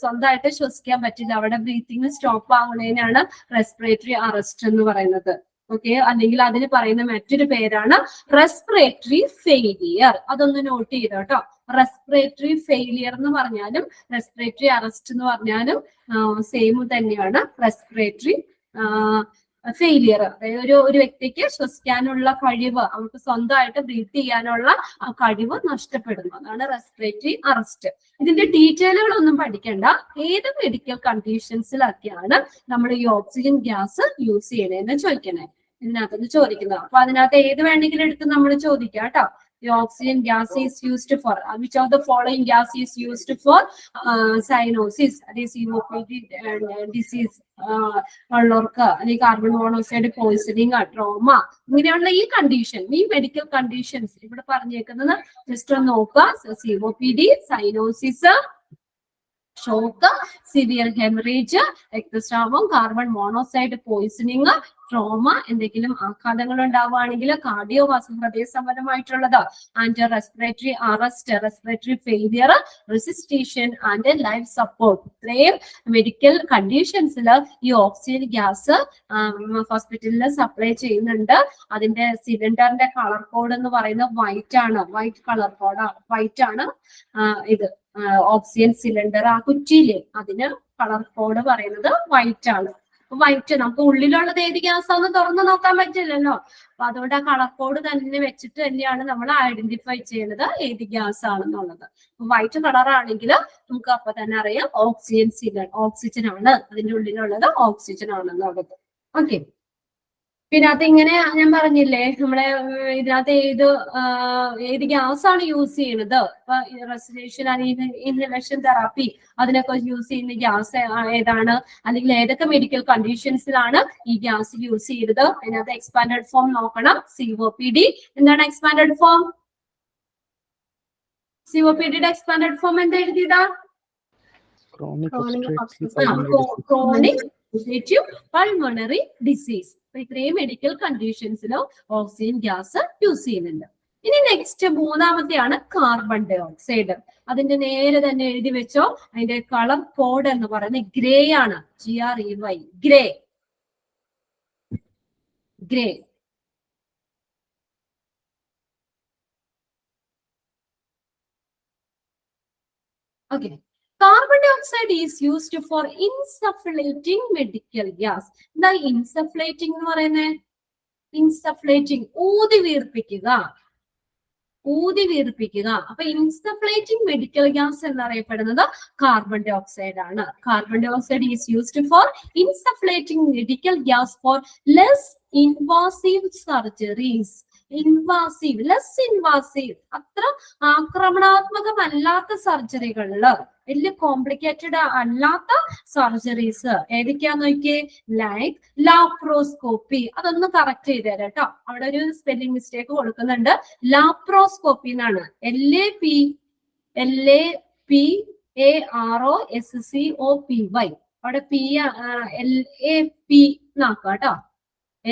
സ്വന്തമായിട്ട് ശ്വസിക്കാൻ പറ്റില്ല, അവിടെ ബ്രീത്തിങ് സ്റ്റോപ്പ് ആവുന്നതിനാണ് റെസ്പിറേറ്ററി അറസ്റ്റ് എന്ന് പറയുന്നത്. ഓക്കെ, അല്ലെങ്കിൽ അതിന് പറയുന്ന മറ്റൊരു പേരാണ് റെസ്പിറേറ്ററി ഫെയിലിയർ. അതൊന്ന് നോട്ട് ചെയ്തോ കേട്ടോ. റെസ്പിറേറ്ററി ഫെയിലിയർ എന്ന് പറഞ്ഞാലും റെസ്പിറേറ്ററി അറസ്റ്റ് എന്ന് പറഞ്ഞാലും സെയിം തന്നെയാണ്. റെസ്പിറേറ്ററി ഫെയിലിയർ, അതായത് ഒരു വ്യക്തിക്ക് ശ്വസിക്കാനുള്ള കഴിവ്, അവർക്ക് സ്വന്തമായിട്ട് ബ്രീത്ത് ചെയ്യാനുള്ള ആ കഴിവ് നഷ്ടപ്പെടുന്നു. അതാണ് റെസ്പിറേറ്ററി അറസ്റ്റ്. ഇതിന്റെ ഡീറ്റെയിലുകളൊന്നും പഠിക്കേണ്ട. ഏത് മെഡിക്കൽ കണ്ടീഷൻസിലൊക്കെയാണ് നമ്മൾ ഈ ഓക്സിജൻ ഗ്യാസ് യൂസ് ചെയ്യണേന്ന് ചോദിക്കണേ, ഇതിനകത്ത് ചോദിക്കുന്നത്. അപ്പൊ അതിനകത്ത് ഏത് വേണമെങ്കിലും എടുത്ത് നമ്മൾ ചോദിക്കാം കേട്ടോ. The oxygen gas is used for which of the following gas is used for cyanosis, that is COPD disease ഉള്ളവർക്ക്, അല്ലെങ്കിൽ കാർബൺ മോണോക്സൈഡ് പോയിസണിങ്, ട്രോമ, ഇങ്ങനെയുള്ള ഈ കണ്ടീഷൻ, ഈ മെഡിക്കൽ കണ്ടീഷൻസ് ഇവിടെ പറഞ്ഞേക്കുന്നത് ജസ്റ്റ് ഒന്ന് നോക്കുക. COPD, cyanosis, shock, severe haemorrhage, രക്തസ്രാവം, കാർബൺ മോണോക്സൈഡ് പോയിസണിങ്, ട്രോമ, എന്തെങ്കിലും ആഘാതങ്ങൾ ഉണ്ടാവുകയാണെങ്കിൽ കാർഡിയോ ഹൃദയ സംബന്ധമായിട്ടുള്ളത്, and respiratory arrest, respiratory failure, resuscitation and life support. ഇത്രയും മെഡിക്കൽ കണ്ടീഷൻസിൽ ഈ ഓക്സിജൻ ഗ്യാസ് ഹോസ്പിറ്റലിൽ സപ്ലൈ ചെയ്യുന്നുണ്ട്. അതിന്റെ സിലിണ്ടറിന്റെ കളർ കോഡ് എന്ന് പറയുന്നത് വൈറ്റ് ആണ്. വൈറ്റ് കളർ കോഡ്, വൈറ്റ് ആണ് ഇത് ഓക്സിജൻ സിലിണ്ടർ. ആ കുറ്റിയില് അതിന് കളർ കോഡ് പറയുന്നത് വൈറ്റ് ആണ്. വൈറ്റ്, നമുക്ക് ഉള്ളിലുള്ളത് ഏത് ഗ്യാസ് ആണെന്ന് തുറന്ന് നോക്കാൻ പറ്റില്ലല്ലോ. അപ്പൊ അതുകൊണ്ട് ആ കളർ കോഡ് തന്നെ വെച്ചിട്ട് തന്നെയാണ് നമ്മൾ ഐഡന്റിഫൈ ചെയ്യുന്നത് ഏത് ഗ്യാസ് ആണെന്നുള്ളത്. വൈറ്റ് കളർ ആണെങ്കിൽ നമുക്ക് അപ്പൊ തന്നെ അറിയാം ഓക്സിജൻ ആണ്, അതിന്റെ ഉള്ളിലുള്ളത് ഓക്സിജൻ ആണെന്നുള്ളത്. ഓക്കെ, പിന്നെ അതിങ്ങനെ ഞാൻ പറഞ്ഞില്ലേ, നമ്മളെ ഇതിനകത്ത് ഏത് ഗ്യാസ് ആണ് യൂസ് ചെയ്യുന്നത്. ഇപ്പൊ റെസിനേഷൻ അല്ലെങ്കിൽ ഇൻഹലേഷൻ തെറാപ്പി അതിനൊക്കെ യൂസ് ചെയ്യുന്ന ഗ്യാസ് ഏതാണ്, അല്ലെങ്കിൽ ഏതൊക്കെ മെഡിക്കൽ കണ്ടീഷൻസിലാണ് ഈ ഗ്യാസ് യൂസ് ചെയ്തത്. അതിനകത്ത് എക്സ്പാൻഡഡ് ഫോം നോക്കണം. COPD എന്താണ് എക്സ്പാൻഡഡ് ഫോം? COPDയുടെ എക്സ്പാൻഡഡ് ഫോം എന്താ എഴുതിയതാ? Chronic pulmonary disease. ഇത്രയും മെഡിക്കൽ കണ്ടീഷൻസിലോ ഓക്സിജൻ ഗ്യാസ് യൂസ് ചെയ്യുന്നുണ്ട്. ഇനി നെക്സ്റ്റ് മൂന്നാമത്തെയാണ് കാർബൺ ഡൈ ഓക്സൈഡ്. അതിന്റെ നേരെ തന്നെ എഴുതി വെച്ചോ. അതിന്റെ കളർ കോഡ് എന്ന് പറയുന്നത് ഗ്രേ ആണ്. GREY, grey. Grey. Okay. Carbon dioxide is used for insufflating medical gas. എന്താ ഇൻസഫ്ലേറ്റിംഗ് എന്ന് പറയുന്നത്? ഇൻസഫ്ലേറ്റിംഗ്, ഊതി വീർപ്പിക്കുക. ഊതി വീർപ്പിക്കുക. അപ്പൊ ഇൻസഫ്ലേറ്റിംഗ് മെഡിക്കൽ ഗ്യാസ് എന്നറിയപ്പെടുന്നത് കാർബൺ ഡൈ ഓക്സൈഡ് ആണ്. Carbon dioxide is used for insufflating medical gas for less invasive surgeries. Invasive, less invasive, അത്ര ആക്രമണാത്മകമല്ലാത്ത സർജറികളില്, വലിയ കോംപ്ലിക്കേറ്റഡ് അല്ലാത്ത സർജറീസ് ഏതൊക്കെയാന്ന് നോക്കിയേ. Like laparoscopy. അതൊന്ന് കറക്റ്റ് ചെയ്ത് തരാം കേട്ടോ. അവിടെ ഒരു സ്പെല്ലിംഗ് മിസ്റ്റേക്ക് കൊടുക്കുന്നുണ്ട്. ലാപ്രോസ്കോപ്പി എന്നാണ്. LAPAROSCOPY. അവിടെ LAP എന്നാക്കാം കേട്ടോ.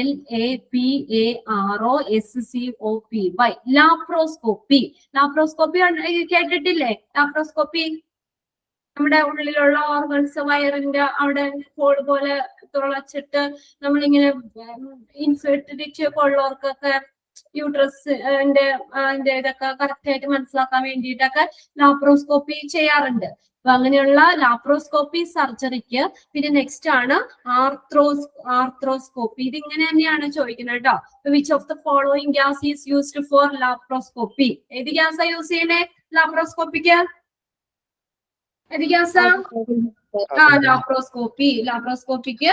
LAPAROSCOPY. ലാപ്രോസ്കോപ്പി. ലാപ്രോസ്കോപ്പി കേട്ടിട്ടില്ലേ? ലാപ്രോസ്കോപ്പി നമ്മുടെ ഉള്ളിലുള്ള ഓർഗൻസ് വയറിന്റെ അവിടെ ഹോൾ പോലെ തുളച്ചിട്ട് നമ്മളിങ്ങനെ ഇൻഫെർട്ടിലിറ്റി ഒക്കെ ഉള്ളവർക്കൊക്കെ യൂട്രസ് അതിന്റെ ഇതൊക്കെ കറക്റ്റ് ആയിട്ട് മനസ്സിലാക്കാൻ വേണ്ടിയിട്ടൊക്കെ ലാപ്രോസ്കോപ്പി ചെയ്യാറുണ്ട്. അപ്പൊ അങ്ങനെയുള്ള ലാപ്രോസ്കോപ്പി സർജറിക്ക് പിന്നെ നെക്സ്റ്റ് ആണ് ആർത്രോസ്കോപ്പി. ഇത് ഇങ്ങനെ തന്നെയാണ് ചോദിക്കുന്നത് കേട്ടോ. Which of the following gas is used for laparoscopy? ഏത് ഗ്യാസാ യൂസ് ചെയ്യണേ ലാപ്രോസ്കോപ്പിക്ക്? ഏത് ഗ്യാസാ? ലാപ്രോസ്കോപ്പി. ലാപ്രോസ്കോപ്പിക്ക്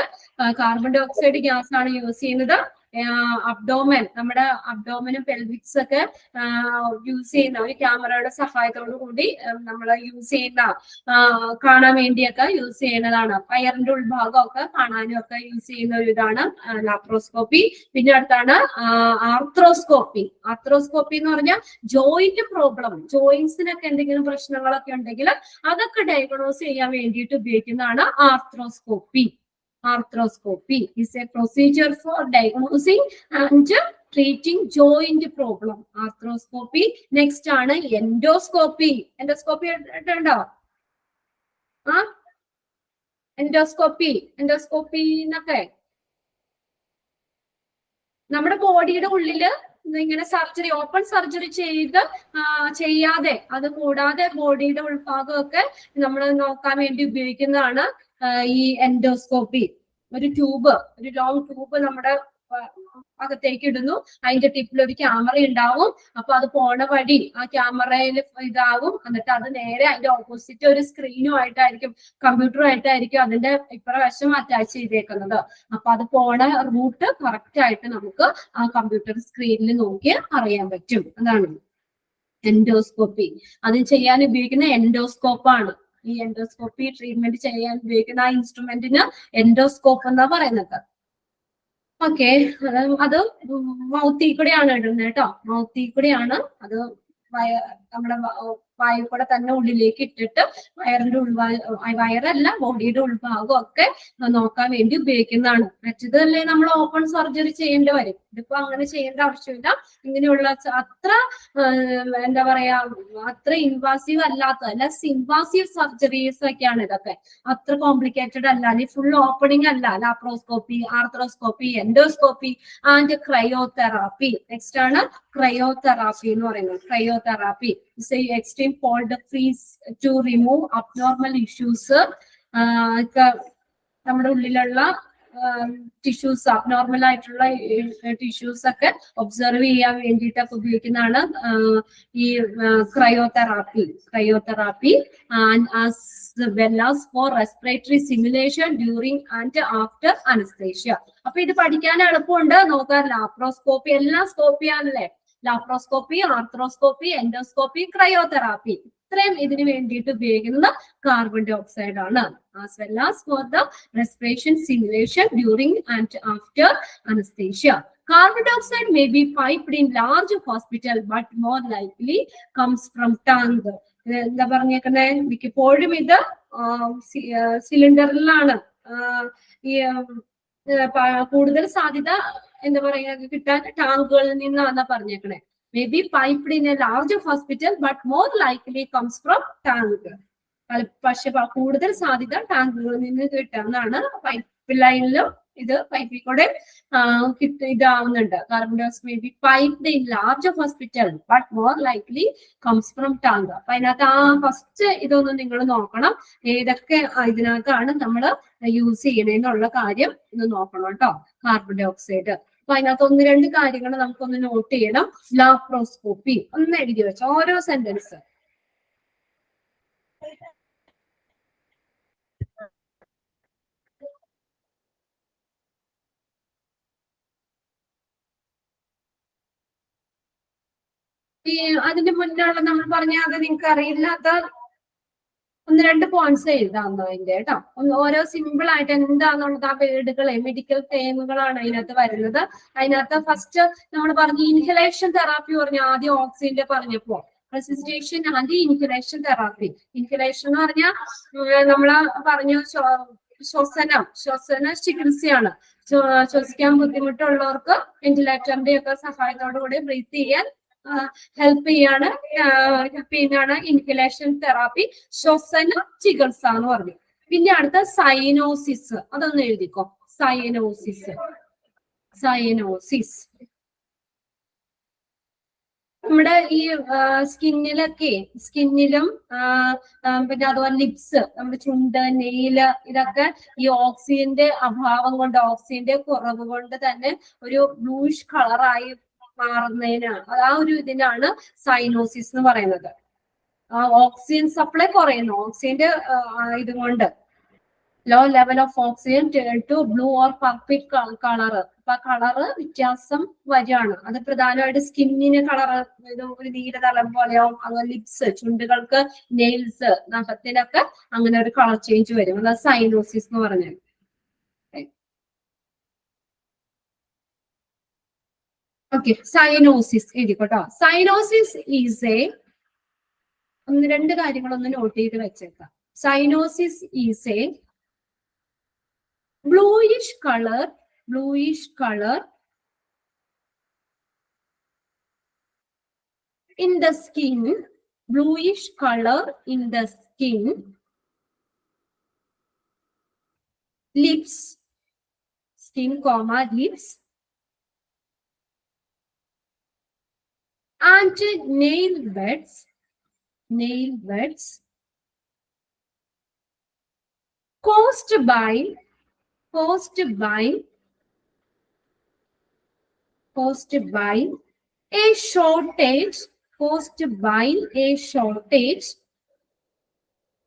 കാർബൺ ഡൈ ഓക്സൈഡ് ഗ്യാസ് ആണ് യൂസ് ചെയ്യുന്നത്. അബ്ഡോമൻ, നമ്മുടെ അബ്ഡോമനും പെൽവിക്സ് ഒക്കെ യൂസ് ചെയ്യുന്ന ഒരു ക്യാമറയുടെ സഹായത്തോടു കൂടി നമ്മൾ യൂസ് ചെയ്യുന്ന കാണാൻ വേണ്ടിയൊക്കെ യൂസ് ചെയ്യുന്നതാണ്. വയറിന്റെ ഉൾഭാഗം ഒക്കെ കാണാനും ഒക്കെ യൂസ് ചെയ്യുന്ന ഒരു ഇതാണ് ലാപ്രോസ്കോപ്പി. പിന്നെ അടുത്താണ് ആർത്രോസ്കോപ്പി. ആർത്രോസ്കോപ്പി എന്ന് പറഞ്ഞാൽ ജോയിന്റ് പ്രോബ്ലം, ജോയിന്റ്സിനൊക്കെ എന്തെങ്കിലും പ്രശ്നങ്ങളൊക്കെ ഉണ്ടെങ്കിൽ അതൊക്കെ ഡയഗ്നോസ് ചെയ്യാൻ വേണ്ടിയിട്ട് ഉപയോഗിക്കുന്നതാണ് arthroscopy. Arthroscopy is a procedure for diagnosing and treating joint problem. Arthroscopy. Next ആണ് endoscopy. Endoscopy ഉണ്ടോ? എൻഡോസ്കോപ്പി. എൻഡോസ്കോപ്പി എന്നൊക്കെ നമ്മുടെ ബോഡിയുടെ ഉള്ളില് ഇങ്ങനെ സർജറി, ഓപ്പൺ സർജറി ചെയ്യാതെ അത് കൂടാതെ ബോഡിയുടെ ഉൾഭാഗമൊക്കെ നമ്മൾ നോക്കാൻ വേണ്ടി ഉപയോഗിക്കുന്നതാണ് ഈ എൻഡോസ്കോപ്പി. ഒരു ട്യൂബ്, ഒരു ലോങ് ട്യൂബ് നമ്മുടെ അകത്തേക്ക് ഇടുന്നു. അതിന്റെ ടിപ്പിൽ ഒരു ക്യാമറ ഉണ്ടാവും. അപ്പൊ അത് പോണ വഴി ആ ക്യാമറയിൽ ഇതാവും. എന്നിട്ട് അത് നേരെ അതിന്റെ ഓപ്പോസിറ്റ് ഒരു സ്ക്രീനുമായിട്ടായിരിക്കും, കമ്പ്യൂട്ടറുമായിട്ടായിരിക്കും അതിന്റെ ഇപ്പുറവശം അറ്റാച്ച് ചെയ്തേക്കുന്നത്. അപ്പൊ അത് പോണ റൂട്ട് കറക്റ്റ് ആയിട്ട് നമുക്ക് ആ കമ്പ്യൂട്ടർ സ്ക്രീനിൽ നോക്കി അറിയാൻ പറ്റും. അതാണ് എൻഡോസ്കോപ്പി. അത് ചെയ്യാൻ ഉപയോഗിക്കുന്ന എൻഡോസ്കോപ്പാണ്. ഈ എൻഡോസ്കോപ്പി ട്രീറ്റ്മെന്റ് ചെയ്യാൻ ഉപയോഗിക്കുന്ന ആ ഇൻസ്ട്രുമെന്റിന് എൻഡോസ്കോപ്പ് എന്നാ പറയുന്നത്. ഓക്കെ. അത് മൗത്തിൽ കൂടെയാണ് ഇടുന്നത് കേട്ടോ. മൗത്തിൽ കൂടെയാണ് അത് നമ്മുടെ വായു കൂടെ തന്നെ ഉള്ളിലേക്ക് ഇട്ടിട്ട് വയറിന്റെ വയറല്ല ബോഡിയുടെ ഉൾഭാഗം ഒക്കെ നോക്കാൻ വേണ്ടി ഉപയോഗിക്കുന്നതാണ്. മറ്റേതല്ലേ നമ്മൾ ഓപ്പൺ സർജറി ചെയ്യേണ്ടി വരും. ഇതിപ്പോ അങ്ങനെ ചെയ്യേണ്ട ആവശ്യമില്ല. ഇങ്ങനെയുള്ള അത്ര എന്താ പറയാ, അത്ര ഇൻവാസീവ് അല്ലാത്ത, ലെസ് ഇൻവാസീവ് സർജറീസ് ഒക്കെയാണ് ഇതൊക്കെ. അത്ര കോംപ്ലിക്കേറ്റഡ് അല്ല, ഫുൾ ഓപ്പണിംഗ് അല്ല. Laparoscopy, arthroscopy, endoscopy and cryotherapy. Next ആണ് ക്രയോതെറാപ്പി എന്ന് പറയുന്നത്. Cryotherapy is a extreme cold freeze to remove abnormal issues. നമ്മുടെ ഉള്ളിലുള്ള ടിഷ്യൂസ്, അബ്നോർമൽ ആയിട്ടുള്ള ടിഷ്യൂസ് ഒക്കെ ഒബ്സർവ് ചെയ്യാൻ വേണ്ടിയിട്ടൊക്കെ ഉപയോഗിക്കുന്നതാണ് ഈ cryotherapy. Cryotherapy as well as for respiratory stimulation during and after anesthesia. അപ്പൊ ഇത് പഠിക്കാൻ എളുപ്പമുണ്ട്. നോക്കാം, ലാപ്രോസ്കോപ്പി എല്ലാം സ്കോപ്പിയാണല്ലേ. ലാപ്രോസ്കോപ്പി, ആർത്രോസ്കോപ്പി, എൻഡോസ്കോപ്പി, ക്രയോതെറാപ്പി, ഇത്രയും ഇതിന് വേണ്ടിയിട്ട് ഉപയോഗിക്കുന്നത് കാർബൺ ഡൈ ഓക്സൈഡ് ആണ്. as well as for the respiration stimulation during and after anesthesia. Carbon dioxide may be piped in large hospital but more likely comes from tank. എന്താ പറഞ്ഞേക്കുന്നേ, മിക്കപ്പോഴും ഇത് സിലിണ്ടറിലാണ് ഈ കൂടുതൽ സാധ്യത എന്താ പറയാ കിട്ടാൻ ടാങ്കുകളിൽ നിന്നാണ് പറഞ്ഞേക്കണേ. Maybe piped in a larger hospital, but more likely comes from tank. പക്ഷെ കൂടുതൽ സാധ്യത ടാങ്കുകളിൽ നിന്ന് കിട്ടാവുന്നതാണ്. പൈപ്പ് ലൈനിലും ഇത് പൈപ്പിൽ കൂടെ ഇതാവുന്നുണ്ട്. Carbon dioxide may be piped in large hospital but more likely comes from tank. അപ്പൊ അതിനകത്ത് ഫസ്റ്റ് ഇതൊന്നും നിങ്ങൾ നോക്കണം, ഏതൊക്കെ ഇതിനകത്താണ് നമ്മൾ യൂസ് ചെയ്യണേന്നുള്ള കാര്യം ഇത് നോക്കണം കേട്ടോ. കാർബൺ ഡയോക്സൈഡ് അപ്പൊ അതിനകത്ത് 1-2 കാര്യങ്ങൾ നമുക്കൊന്ന് നോട്ട് ചെയ്യണം. ലാപ്രോസ്കോപ്പി ഒന്ന് എഴുതി വെച്ചോ ഓരോ സെന്റൻസ്. അതിന്റെ മുന്നുള്ള നമ്മൾ പറഞ്ഞ അത് നിങ്ങൾക്ക് അറിയില്ലാത്ത 1-2 പോയിന്റ്സ് എഴുതാമെന്നോ അതിന്റെ കേട്ടോ. ഓരോ സിമ്പിൾ ആയിട്ട് എന്താണെന്നുള്ളത് ആ വേർഡുകളെ മെഡിക്കൽ ടേമുകളാണ് അതിനകത്ത് വരുന്നത്. അതിനകത്ത് ഫസ്റ്റ് നമ്മൾ പറഞ്ഞു ഇൻഹലേഷൻ തെറാപ്പി പറഞ്ഞു, ആദ്യം ഓക്സിജന്റെ പറഞ്ഞപ്പോ റെസിസ്റ്റേഷൻ ആൻഡ് ഇൻഹലേഷൻ തെറാപ്പി. ഇൻഹലേഷൻ എന്ന് പറഞ്ഞാൽ നമ്മള് പറഞ്ഞു ശ്വസന ചികിത്സയാണ്. ശ്വസിക്കാൻ ബുദ്ധിമുട്ടുള്ളവർക്ക് വെന്റിലേറ്ററിന്റെ ഒക്കെ സഹായത്തോടു കൂടി ബ്രീത്ത് ചെയ്യാൻ ഹെൽപ്പ് ചെയ്യുന്നതാണ് ഇൻഹലേഷൻ തെറാപ്പി, ശ്വസന ചികിത്സ എന്ന് പറഞ്ഞു. പിന്നെ അടുത്ത സൈനോസിസ്, അതൊന്ന് എഴുതിക്കോ. സൈനോസിസ് നമ്മുടെ ഈ സ്കിന്നിലും പിന്നെ അതുപോലെ ലിപ്സ്, നമ്മുടെ ചുണ്ട്, നെയില്, ഇതൊക്കെ ഈ ഓക്സിജന്റെ അഭാവം കൊണ്ട്, ഓക്സിജന്റെ കുറവ് കൊണ്ട് തന്നെ ഒരു ബ്ലൂയിഷ് കളറായി മാറുന്നതിനാണ്, ആ ഒരു ഇതിനാണ് സൈനോസിസ് എന്ന് പറയുന്നത്. ഓക്സിജൻ സപ്ലൈ കുറയുന്നു, ഓക്സിജന്റെ ഇതുകൊണ്ട് low level of oxygen to blue or purple colour. അപ്പൊ കളറ് വ്യത്യാസം വരികയാണ്. അത് പ്രധാനമായിട്ട് സ്കിന്നിന് കളറ് ഒരു നീലതളം പോലെയാവും. അതുപോലെ ലിപ്സ്, ചുണ്ടുകൾക്ക്, നെയിൽസ്, നഖത്തിനൊക്കെ അങ്ങനെ ഒരു കളർ ചേഞ്ച് വരും. അതാണ് സൈനോസിസ് എന്ന് പറഞ്ഞത്. ഓക്കെ, സൈനോസിസ് എഴുതിക്കോട്ടോ. സൈനോസിസ് ഈസ് എ 1-2 കാര്യങ്ങളൊന്ന് നോട്ട് ചെയ്ത് വെച്ചേക്കാം. Cyanosis is a bluish color in the skin, bluish color in the skin, lips, skin comma lips, and nail beds caused by a shortage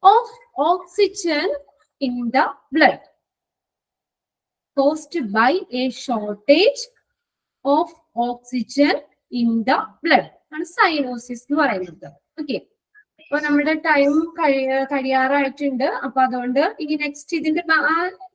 of oxygen in the blood. Caused by a shortage of oxygen in the blood ആണ് cyanosis എന്ന് പറയുന്നത്. Okay, അപ്പൊ നമ്മുടെ time കഴിയാറായിട്ടുണ്ട്. അപ്പൊ അതുകൊണ്ട് ഇനി next ഇതിന്റെ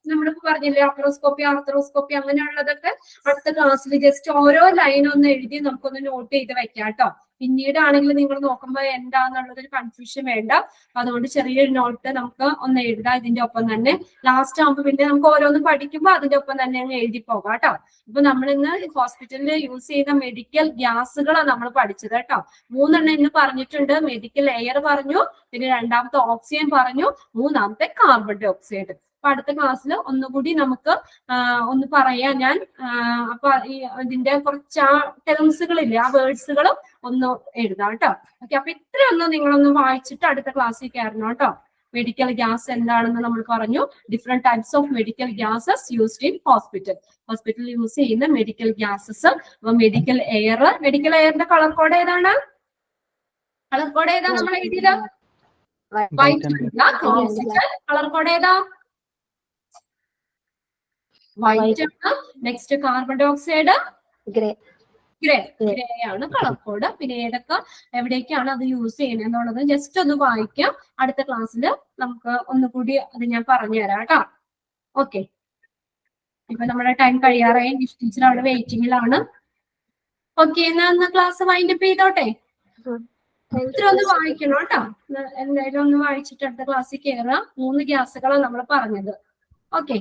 നമ്മളിപ്പോ പറഞ്ഞില്ലേ ലാപ്രോസ്കോപ്പി, ആർത്രോസ്കോപ്പി അങ്ങനെയുള്ളതൊക്കെ അടുത്ത ക്ലാസ്സിൽ ജസ്റ്റ് ഓരോ ലൈൻ ഒന്ന് എഴുതി നമുക്കൊന്ന് നോട്ട് ചെയ്ത് വെക്കാം കേട്ടോ. പിന്നീടാണെങ്കിൽ നിങ്ങൾ നോക്കുമ്പോൾ എന്താന്നുള്ളതൊരു കൺഫ്യൂഷൻ വേണ്ട. അതുകൊണ്ട് ചെറിയൊരു നോട്ട് നമുക്ക് ഒന്ന് എഴുതാം ഇതിന്റെ ഒപ്പം തന്നെ. ലാസ്റ്റ് ആകുമ്പോൾ പിന്നെ നമുക്ക് ഓരോന്നും പഠിക്കുമ്പോൾ അതിന്റെ ഒപ്പം തന്നെ അങ്ങ് എഴുതി പോകാം കേട്ടോ. ഇപ്പൊ നമ്മൾ ഇന്ന് ഹോസ്പിറ്റലിൽ യൂസ് ചെയ്യുന്ന മെഡിക്കൽ ഗ്യാസുകളാണ് നമ്മൾ പഠിച്ചത് കേട്ടോ. 3 ഇന്ന് പറഞ്ഞിട്ടുണ്ട്. മെഡിക്കൽ എയർ പറഞ്ഞു, പിന്നെ രണ്ടാമത്തെ ഓക്സിജൻ പറഞ്ഞു, മൂന്നാമത്തെ കാർബൺ ഡൈ ഓക്സൈഡ്. അപ്പൊ അടുത്ത ക്ലാസ്സിൽ ഒന്നുകൂടി നമുക്ക് ഒന്ന് പറയാം ഞാൻ. അപ്പൊ ഇതിന്റെ കുറച്ച് ആ ടേംസുകളില്ലേ, ആ വേർഡ്സുകളും ഒന്ന് എഴുതാം കേട്ടോ. ഓക്കെ, അപ്പൊ ഇത്രയൊന്നും നിങ്ങളൊന്ന് വായിച്ചിട്ട് അടുത്ത ക്ലാസ്സിൽ കയറണം കേട്ടോ. മെഡിക്കൽ ഗ്യാസ് എന്താണെന്ന് നമ്മൾ പറഞ്ഞു. Different types of medical gases used in ഹോസ്പിറ്റലിൽ യൂസ് ചെയ്യുന്ന മെഡിക്കൽ ഗ്യാസസ്. മെഡിക്കൽ എയറിന്റെ കളർ കോഡ് ഏതാണ്? കളർ കോഡ് ഏതാ നമ്മൾ എഴുതിയത്? വൈറ്റ്. ഓക്സിജൻ കളർ കോഡ് ഏതാ? വൈറ്റ് ആണ്. Next carbon dioxide grey ആണ് കളർ കോഡ്. പിന്നെ ഏതൊക്കെ എവിടേക്കാണ് അത് യൂസ് ചെയ്യുന്നത് എന്നുള്ളത് ജസ്റ്റ് ഒന്ന് വായിക്കാം. അടുത്ത ക്ലാസ്സിൽ നമുക്ക് ഒന്നുകൂടി അത് ഞാൻ പറഞ്ഞു തരാം കേട്ടോ. ഓക്കെ, ഇപ്പൊ നമ്മുടെ ടൈം കഴിയാറായി. ടീച്ചർ അവിടെ വെയിറ്റിംഗിലാണ്. ഓക്കെ, എന്നാ ക്ലാസ് വൈൻഡപ്പ് ചെയ്തോട്ടെ. ഇത്ര ഒന്ന് വായിക്കണം കേട്ടോ. എന്തായാലും ഒന്ന് വായിച്ചിട്ട് അടുത്ത ക്ലാസ്സിൽ കയറാം. 3 ഗ്യാസുകളാണ് നമ്മൾ പറഞ്ഞത്. ഓക്കെ.